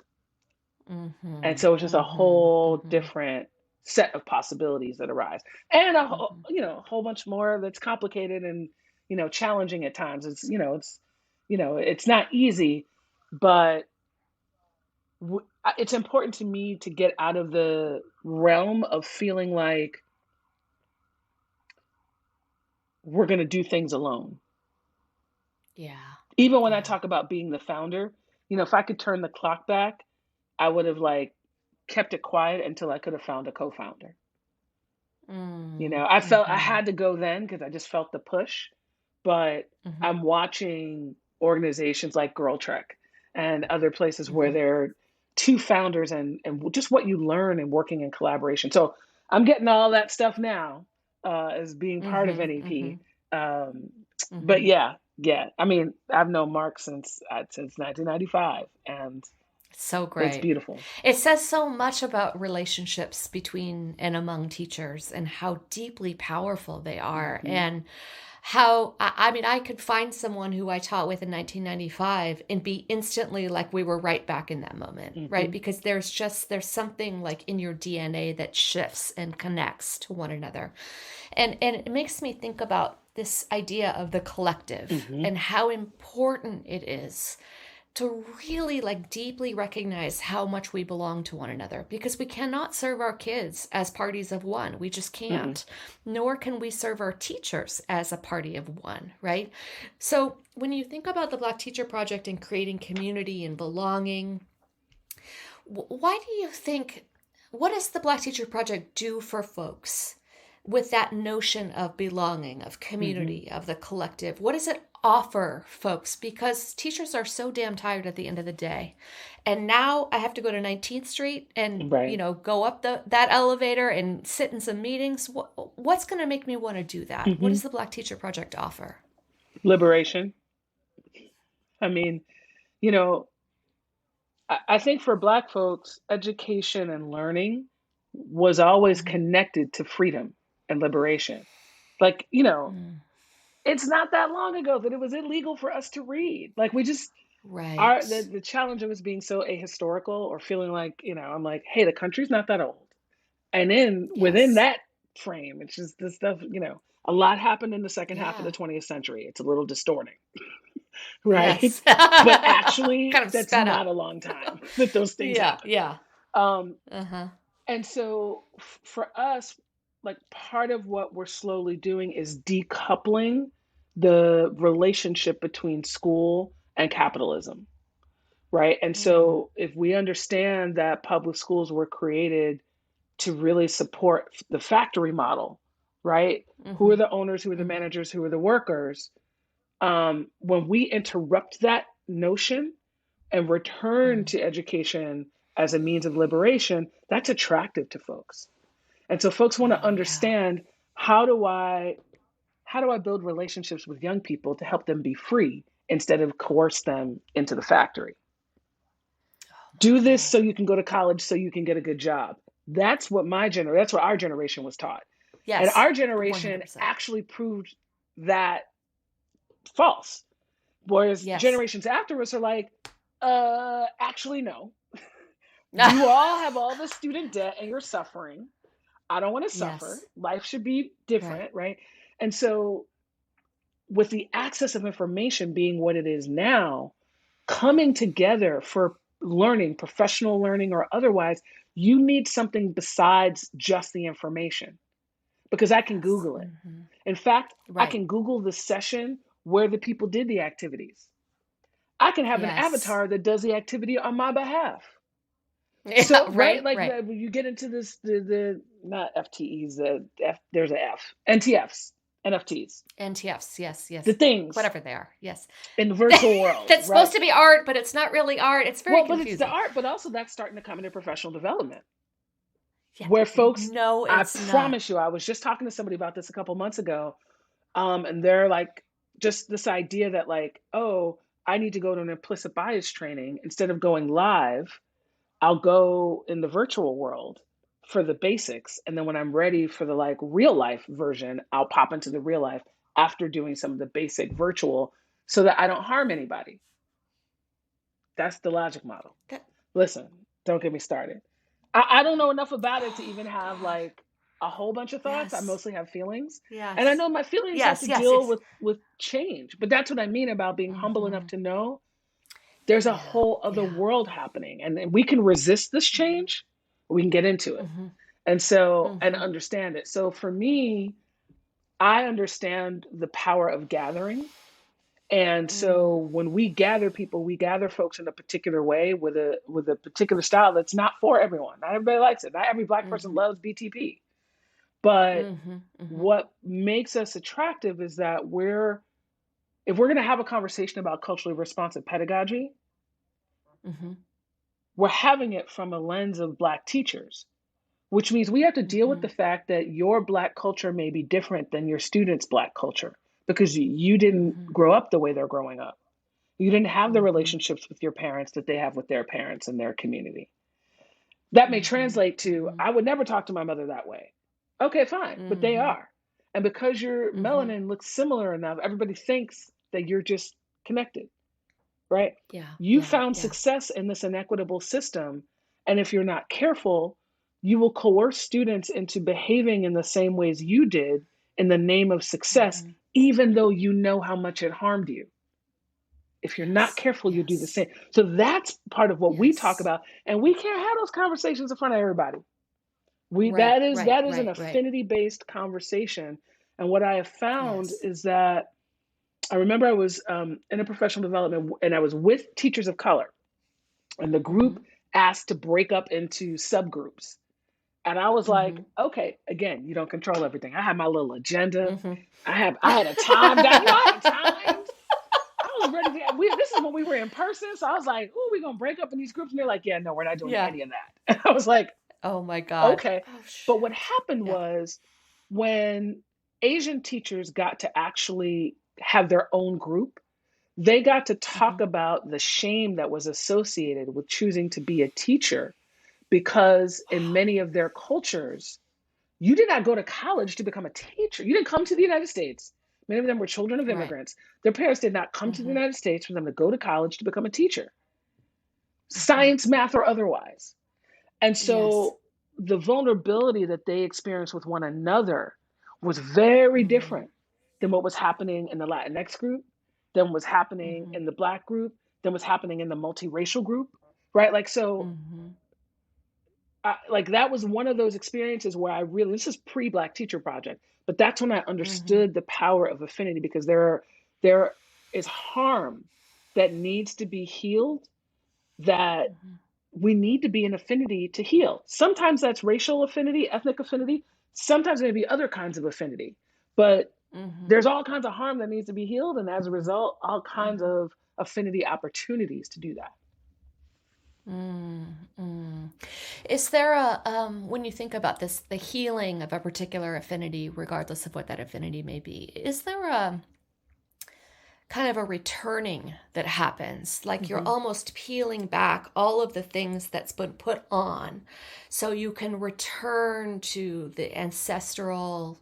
Mm-hmm. And so it's just a Mm-hmm. whole Mm-hmm. different set of possibilities that arise and Mm-hmm. a whole bunch more that's complicated and challenging at times. It's not easy, but it's important to me to get out of the realm of feeling like we're going to do things alone. Yeah. Even when I Yeah. talk about being the founder, if I could turn the clock back, I would have like kept it quiet until I could have found a co-founder. I felt I Mm-hmm. had to go then because I just felt the push, but Mm-hmm. I'm watching organizations like Girl Trek and other places where Mm-hmm. there are two founders and just what you learn in working in collaboration. So I'm getting all that stuff now as being part of Mm-hmm. NEP. Mm-hmm. Um, but Mm-hmm. yeah. I mean, I've known Mark since 1995, and So it's great. beautiful. It says so much about relationships between and among teachers and how deeply powerful they are. Hmm. And how, I mean, I could find someone who I taught with in 1995 and be instantly like we were right back in that moment, right? Hmm. Because there's something like in your DNA that shifts and connects to one another. And it makes me think about this idea of the collective Hmm. and how important it is to really like deeply recognize how much we belong to one another, because we cannot serve our kids as parties of one. We just Hmm. can't. Nor can we serve our teachers as a party of one, right? So when you think about the Black Teacher Project and creating community and belonging, why do you think, what does the Black Teacher Project do for folks with that notion of belonging, of Hmm. community, of the collective? What does it offer folks? Because teachers are so damn tired at the end of the day. And now I have to go to 19th Street and, Right. go up that elevator and sit in some meetings. What's going to make me want to do that? What Hmm. does the Black Teacher Project offer? Liberation. I mean, you know, I think for Black folks, education and learning was always Mm-hmm. connected to freedom and liberation. Like, it's not that long ago that it was illegal for us to read. Like, we just, Right. the challenge of us being so ahistorical or feeling like, I'm like, hey, the country's not that old. And then within Yes. that frame, it's just this stuff, a lot happened in the second half of Yeah. the 20th century. It's a little distorting, right? Yes. But actually, Kind of that's sped not up. a long time that those things Yeah. happen. Yeah. Um, Uh-huh. and so for us, like part of what we're slowly doing is decoupling the relationship between school and capitalism, right? And so if we understand that public schools were created to really support the factory model, right? Who are the owners, who are the managers, who are the workers? When we interrupt that notion and return to education as a means of liberation, that's attractive to folks. And so folks want to understand, how do I build relationships with young people to help them be free instead of coerce them into the factory? Do this so you can go to college, so you can get a good job. That's what our generation was taught. Yes. And our generation 100%. actually proved that false. Whereas generations after us are like, actually, no. You all have all the student debt and you're suffering. I don't want to suffer. Life should be different, right? And so with the access of information being what it is now, coming together for learning, professional learning or otherwise, you need something besides just the information, because I can Google it. In fact, I can Google the session where the people did the activities. I can have an avatar that does the activity on my behalf. So, right? Like you get into this, the not FTEs, there's an F, NTFs, NFTs. NTFs, yes. The things. Whatever they are, yes. In the virtual world. That's supposed to be art, but it's not really art. It's very confusing. But it's the art, but also that's starting to come into professional development. Where folks, I promise you, I was just talking to somebody about this a couple months ago, and they're like, just this idea that like, oh, I need to go to an implicit bias training. Instead of going live, I'll go in the virtual world for the basics. And then when I'm ready for the like real life version, I'll pop into the real life after doing some of the basic virtual so that I don't harm anybody. That's the logic model. Listen, don't get me started. I don't know enough about it to even have like a whole bunch of thoughts. I mostly have feelings. And I know my feelings have to deal with change. But that's what I mean about being humble enough to know there's a whole other world happening. And we can resist this change, or we can get into it. And so, and understand it. So for me, I understand the power of gathering. And so when we gather people, we gather folks in a particular way with a particular style that's not for everyone. Not everybody likes it. Not every Black person loves BTP. But what makes us attractive is that if we're going to have a conversation about culturally responsive pedagogy, we're having it from a lens of Black teachers, which means we have to deal with the fact that your Black culture may be different than your students' Black culture, because you didn't grow up the way they're growing up. You didn't have the relationships with your parents that they have with their parents and their community. That may translate to, I would never talk to my mother that way. Okay, fine, but they are. And because your melanin looks similar enough, everybody thinks that you're just connected, right? You found success in this inequitable system. And if you're not careful, you will coerce students into behaving in the same ways you did in the name of success, even though you know how much it harmed you. If you're not careful, you'll do the same. So that's part of what we talk about. And we can't have those conversations in front of everybody. That is an affinity-based conversation. And what I have found is that I remember I was in a professional development and I was with teachers of color. And the group asked to break up into subgroups. And I was like, okay, again, you don't control everything. I had my little agenda. I had a time. I had a time. I was ready to. This is when we were in person, so I was like, "Ooh, we're gonna break up in these groups." And they're like, "Yeah, no, we're not doing any of that." And I was like, "Oh my God." Okay, but what happened was when Asian teachers got to actually have their own group, they got to talk about the shame that was associated with choosing to be a teacher. Because in many of their cultures, you did not go to college to become a teacher. You didn't come to the United States. Many of them were children of immigrants. Their parents did not come to the United States for them to go to college to become a teacher. Science, math, or otherwise. And so the vulnerability that they experienced with one another was very different than what was happening in the Latinx group, than was happening in the Black group, than was happening in the multiracial group, right? Like, so like that was one of those experiences where I really, this is pre-Black Teacher Project, but that's when I Mm-hmm. understood the power of affinity, because there is harm that needs to be healed, that Mm-hmm. we need to be in affinity to heal. Sometimes that's racial affinity, ethnic affinity. Sometimes it may be other kinds of affinity, but Mm-hmm. there's all kinds of harm that needs to be healed. And as a result, all kinds Mm-hmm. of affinity opportunities to do that. Mm-hmm. Is there when you think about this, the healing of a particular affinity, regardless of what that affinity may be, is there a kind of a returning that happens? Like you're Mm-hmm. almost peeling back all of the things that's been put on so you can return to the ancestral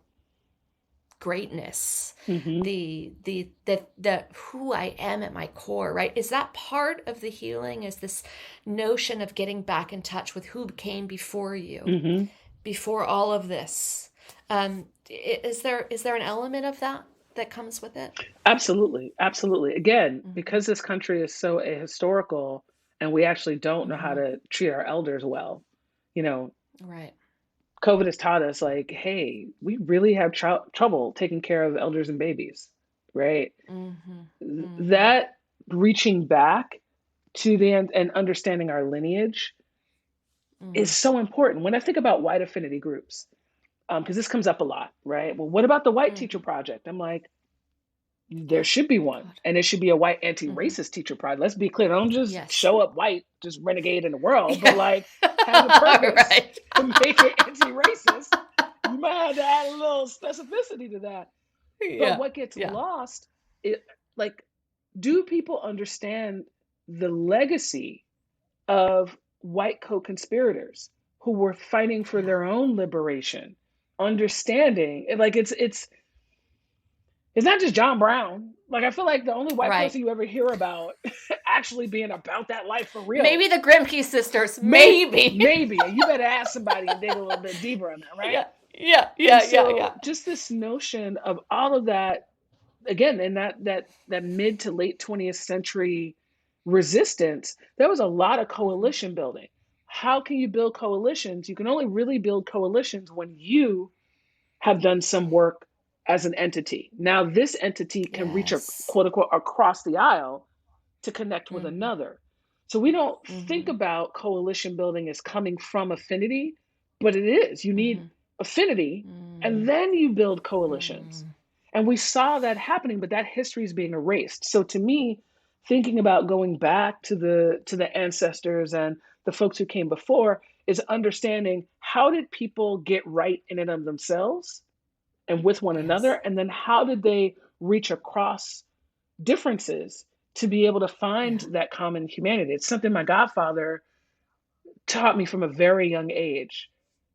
greatness, Mm-hmm. the who I am at my core, right? Is that part of the healing? Is this notion of getting back in touch with who came before you, Mm-hmm. before all of this? Is there an element of that comes with it? Absolutely. Absolutely. Again, Mm-hmm. because this country is so ahistorical and we actually don't know how Mm-hmm. to treat our elders well, you know, Right. COVID has taught us, like, hey, we really have trouble taking care of elders and babies, right? Mm-hmm. Mm-hmm. That reaching back to the end and understanding our lineage is Mm. so important. When I think about white affinity groups, because this comes up a lot, right? Well, what about the White Teacher Mm-hmm. Project? I'm like, there Yeah. should be one, Good. and it should be a white Mm-hmm. anti-racist teacher project. Let's be clear. Don't just Yes. show up white, just renegade in the world, but Yeah. like has a purpose Right. to make it anti-racist. You might have to add a little specificity to that. But Yeah. what gets Yeah. lost, it like, do people understand the legacy of white co-conspirators who were fighting for Yeah. their own liberation? Understanding, like, it's not just John Brown. Like, I feel like the only white Right. person you ever hear about actually being about that life for real, Maybe the Grimke sisters. maybe, Maybe. maybe, and you better ask somebody and dig a little bit deeper on that, right? Yeah. Yeah. And Yeah. Yeah. Yeah. so, just this notion of all of that, again, in that mid to late 20th century resistance, there was a lot of Mm-hmm. coalition building. How can you build coalitions? You can only really build coalitions when you have done some work as an entity. Now, this entity can reach a Yes. quote unquote across the aisle to connect with Mm-hmm. another. So we don't think Mm-hmm. about coalition building as coming from affinity, but it is. You need Mm-hmm. affinity Mm-hmm. and then you build coalitions. Mm-hmm. And we saw that happening, but that history is being erased. So to me, thinking about going back to the ancestors and the folks who came before is understanding, how did people get right in and of themselves and with one another? Yes. And then how did they reach across differences to be able to find Yeah. that common humanity? It's something my godfather taught me from a very young age,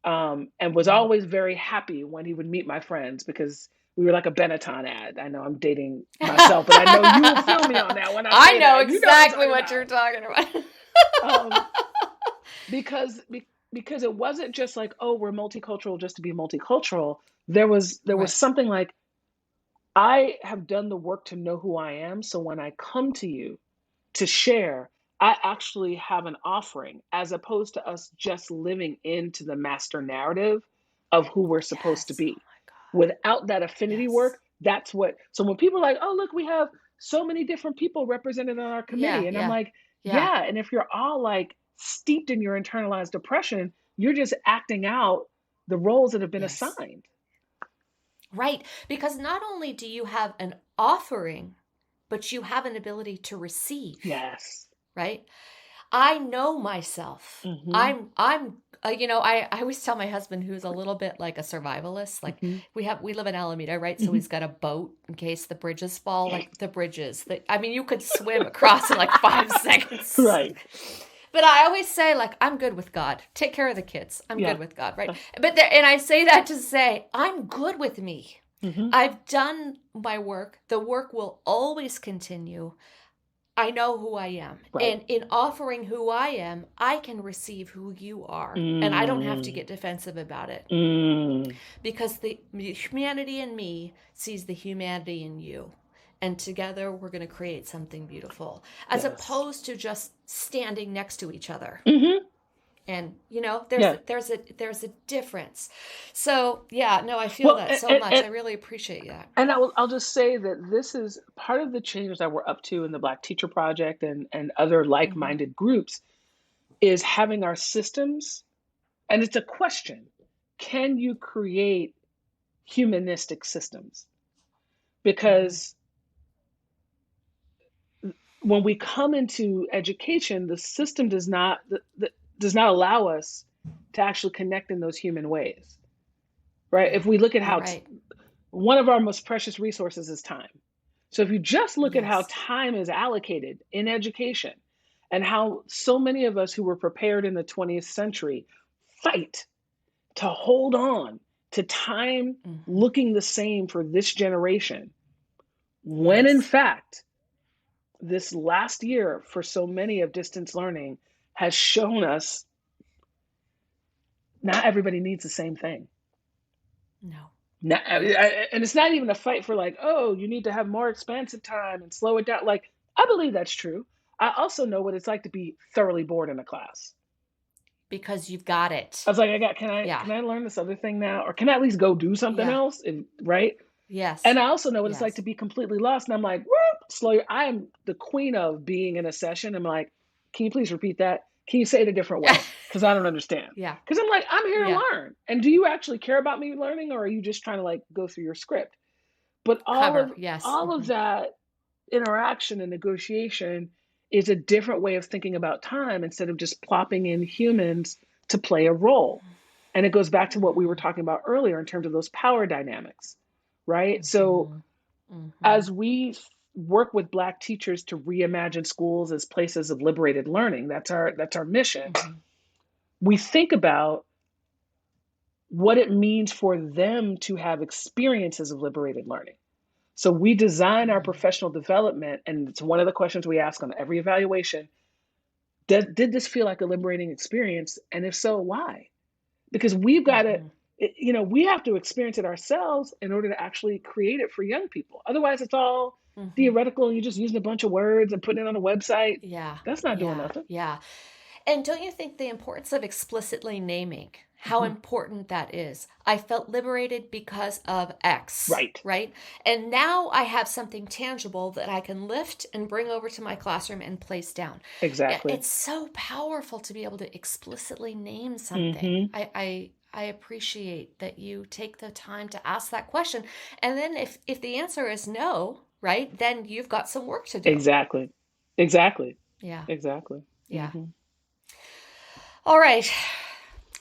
and was Mm-hmm. always very happy when he would meet my friends, because we were like a Benetton ad. I know I'm dating myself, but I know you will feel me on that when I I say know that. You know what I'm exactly talking what about. you're talking about. Um, because because it wasn't just like, oh, we're multicultural just to be multicultural. There was Right. something like, I have done the work to know who I am, so when I come to you to share, I actually have an offering, as opposed to us just living into the master narrative of who we're supposed to Yes. Oh be. my God. Without that affinity Yes. work, that's what. So when people are like, oh, look, we have so many different people represented on our committee. Yeah. And I'm Yeah. like, Yeah. yeah. And if you're all like steeped in your internalized depression, you're just acting out the roles that have been Yes. assigned. Right. Because not only do you have an offering, but you have an ability to receive, Yes. right? I know myself. Mm-hmm. I always tell my husband, who's a little bit like a survivalist, like Mm-hmm. we live in Alameda, right? So Mm-hmm. he's got a boat in case the bridges fall, like the bridges that, I mean, you could swim across in like 5 seconds. Right. But I always say, like, I'm good with God. Take care of the kids. I'm Yeah. good with God, right? And I say that to say, I'm good with me. Mm-hmm. I've done my work. The work will always continue. I know who I am. Right. And in offering who I am, I can receive who you are. And I don't have to get defensive about it. Because the humanity in me sees the humanity in you. And together we're going to create something beautiful. As Yes. opposed to just standing next to each other. Mm-hmm. And, Yeah. there's a difference. So yeah, no, I feel that so much. I really appreciate that. And I'll just say that this is part of the changes that we're up to in the Black Teacher Project and other like-minded groups is having our systems, and it's a question, can you create humanistic systems? Because when we come into education, the system does not allow us to actually connect in those human ways, right? If we look at how one of our most precious resources is time. So if you just look at how time is allocated in education and how so many of us who were prepared in the 20th century fight to hold on to time looking the same for this generation, when in fact, this last year for so many of distance learning has shown us not everybody needs the same thing. No. And it's not even a fight for like, oh, you need to have more expansive time and slow it down. Like, I believe that's true. I also know what it's like to be thoroughly bored in a class. Because you've got it. I was like, can I learn this other thing now? Or can I at least go do something else? Right? Yes. And I also know what it's like to be completely lost. And I'm like, slow. I am the queen of being in a session. I'm like, can you please repeat that? Can you say it a different way? Because I don't understand. Yeah. Because I'm like, I'm here to learn. And do you actually care about me learning, or are you just trying to like go through your script? But all of that interaction and negotiation is a different way of thinking about time instead of just plopping in humans to play a role. And it goes back to what we were talking about earlier in terms of those power dynamics, right? So as we work with Black teachers to reimagine schools as places of liberated learning, that's our mission. We think about what it means for them to have experiences of liberated learning. So we design our professional development, and it's one of the questions we ask on every evaluation. Did this feel like a liberating experience? And if so, why? Because we've got to, we have to experience it ourselves in order to actually create it for young people. Otherwise, it's all theoretical. You're just using a bunch of words and putting it on a website. Yeah. That's not doing nothing. Yeah. And don't you think the importance of explicitly naming how important that is? I felt liberated because of X. Right. And now I have something tangible that I can lift and bring over to my classroom and place down. Exactly. It's so powerful to be able to explicitly name something. I appreciate that you take the time to ask that question. And then if the answer is no, right, then you've got some work to do. Exactly. Yeah. Exactly. Yeah. All right.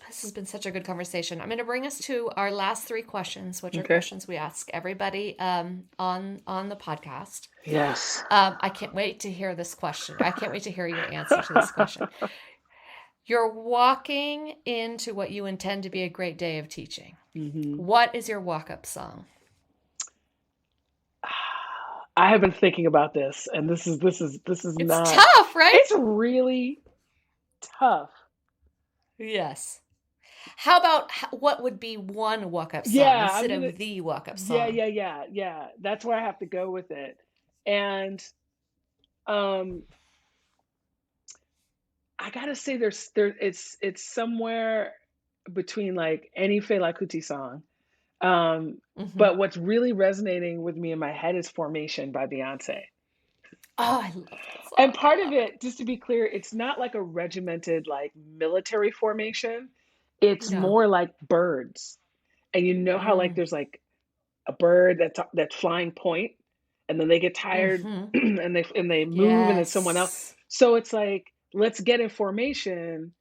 This has been such a good conversation. I'm going to bring us to our last three questions, which are questions we ask everybody on the podcast. Yes. I can't wait to hear this question. I can't wait to hear your answer to this question. You're walking into what you intend to be a great day of teaching. What is your walk-up song? I have been thinking about this, and this is not tough, right? It's really tough. Yes. How about what would be one walk-up song instead of the walk-up song? Yeah. That's where I have to go with it. And I gotta say, it's somewhere between like any Fela Kuti song. But what's really resonating with me in my head is Formation by Beyonce. Oh, I love that song. And part of it, just to be clear, it's not like a regimented like military formation. It's more like birds. And how like there's like a bird that's flying point, and then they get tired and they move and it's someone else. So it's like, let's get in formation.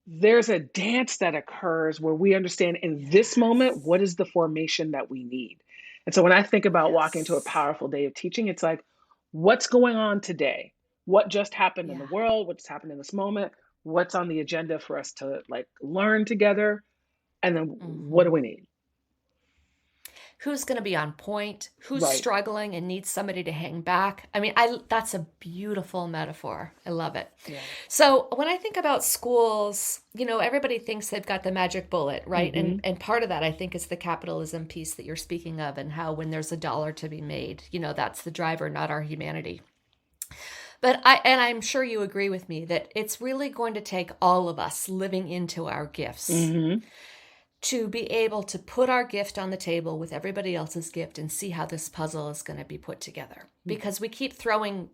There's a dance that occurs where we understand in this moment, what is the formation that we need? And so when I think about walking into a powerful day of teaching, it's like, what's going on today? What just happened in the world? What's happened in this moment? What's on the agenda for us to like learn together? And then what do we need? Who's going to be on point? Who's struggling and needs somebody to hang back? I mean, that's a beautiful metaphor. I love it. Yeah. So when I think about schools, everybody thinks they've got the magic bullet, right? And part of that, I think, is the capitalism piece that you're speaking of, and how when there's $1 to be made, that's the driver, not our humanity. But I'm sure you agree with me that it's really going to take all of us living into our gifts to be able to put our gift on the table with everybody else's gift and see how this puzzle is going to be put together. Because we keep throwing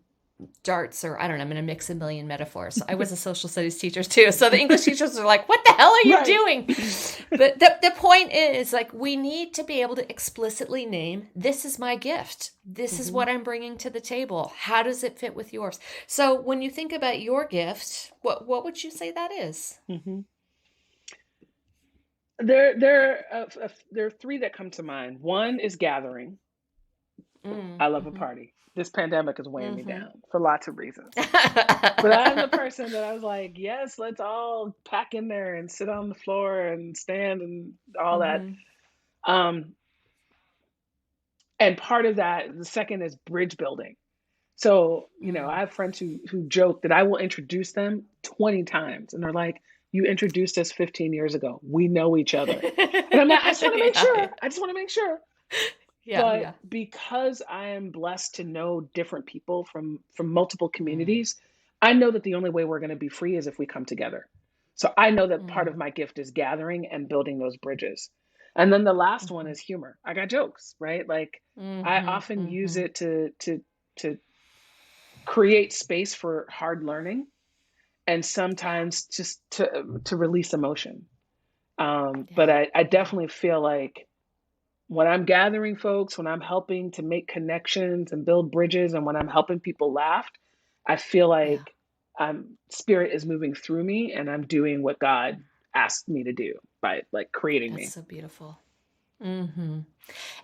darts, or I don't know, I'm going to mix a million metaphors. I was a social studies teacher too. So the English teachers are like, what the hell are you doing? But the point is, like, we need to be able to explicitly name, this is my gift. This is what I'm bringing to the table. How does it fit with yours? So when you think about your gift, what would you say that is? There are three that come to mind. One is gathering. I love a party. This pandemic is weighing me down for lots of reasons. But I'm the person that I was like, yes, let's all pack in there and sit on the floor and stand and all that. And part of that, the second is bridge building. So, you know, I have friends who joke that I will introduce them 20 times. And they're like, you introduced us 15 years ago. We know each other. And I'm like, I just want to make sure. I just want to make sure. But because I am blessed to know different people from multiple communities, I know that the only way we're going to be free is if we come together. So I know that part of my gift is gathering and building those bridges. And then the last one is humor. I got jokes, right? Like I often use it to create space for hard learning, and sometimes just to release emotion. But I definitely feel like when I'm gathering folks, when I'm helping to make connections and build bridges, and when I'm helping people laugh, I feel like spirit is moving through me, and I'm doing what God asked me to do by like creating me. That's so beautiful. And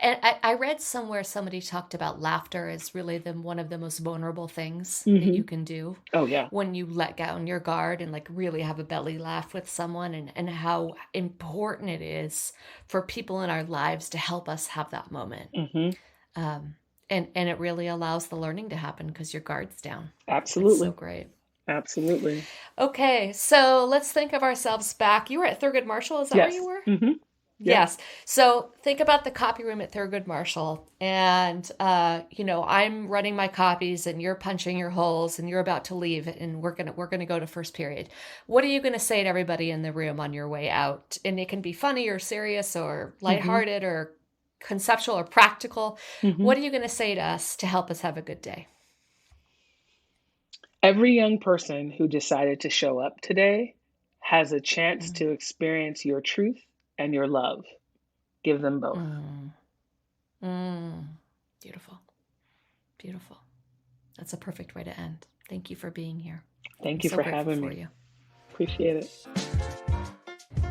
I read somewhere somebody talked about laughter as really one of the most vulnerable things that you can do. Oh yeah. When you let down your guard and like really have a belly laugh with someone, and how important it is for people in our lives to help us have that moment. And it really allows the learning to happen because your guard's down. Absolutely. It's so great. Absolutely. Okay. So let's think of ourselves back. You were at Thurgood Marshall. Is that where you were? Yes. So think about the copy room at Thurgood Marshall, and, you know, I'm running my copies and you're punching your holes and you're about to leave, and we're going to go to first period. What are you going to say to everybody in the room on your way out? And it can be funny or serious or lighthearted or conceptual or practical. What are you going to say to us to help us have a good day? Every young person who decided to show up today has a chance to experience your truth and your love. Give them both. Beautiful. Beautiful. That's a perfect way to end. Thank you for being here. Thank you for having me. Appreciate it.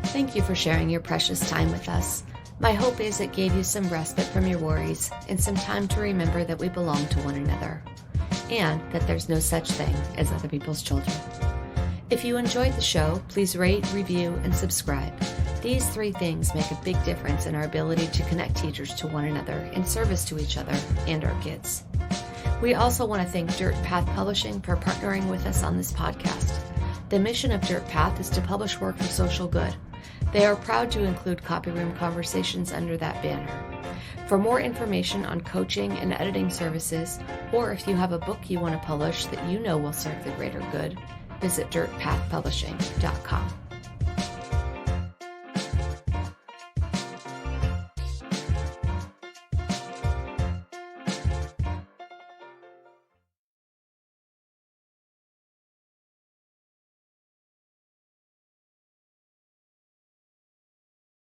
Thank you for sharing your precious time with us. My hope is it gave you some respite from your worries and some time to remember that we belong to one another, and that there's no such thing as other people's children. If you enjoyed the show, please rate, review, and subscribe. These three things make a big difference in our ability to connect teachers to one another in service to each other and our kids. We also want to thank Dirt Path Publishing for partnering with us on this podcast. The mission of Dirt Path is to publish work for social good. They are proud to include Copy Room Conversations under that banner. For more information on coaching and editing services, or if you have a book you want to publish that you know will serve the greater good, visit dirtpathpublishing.com.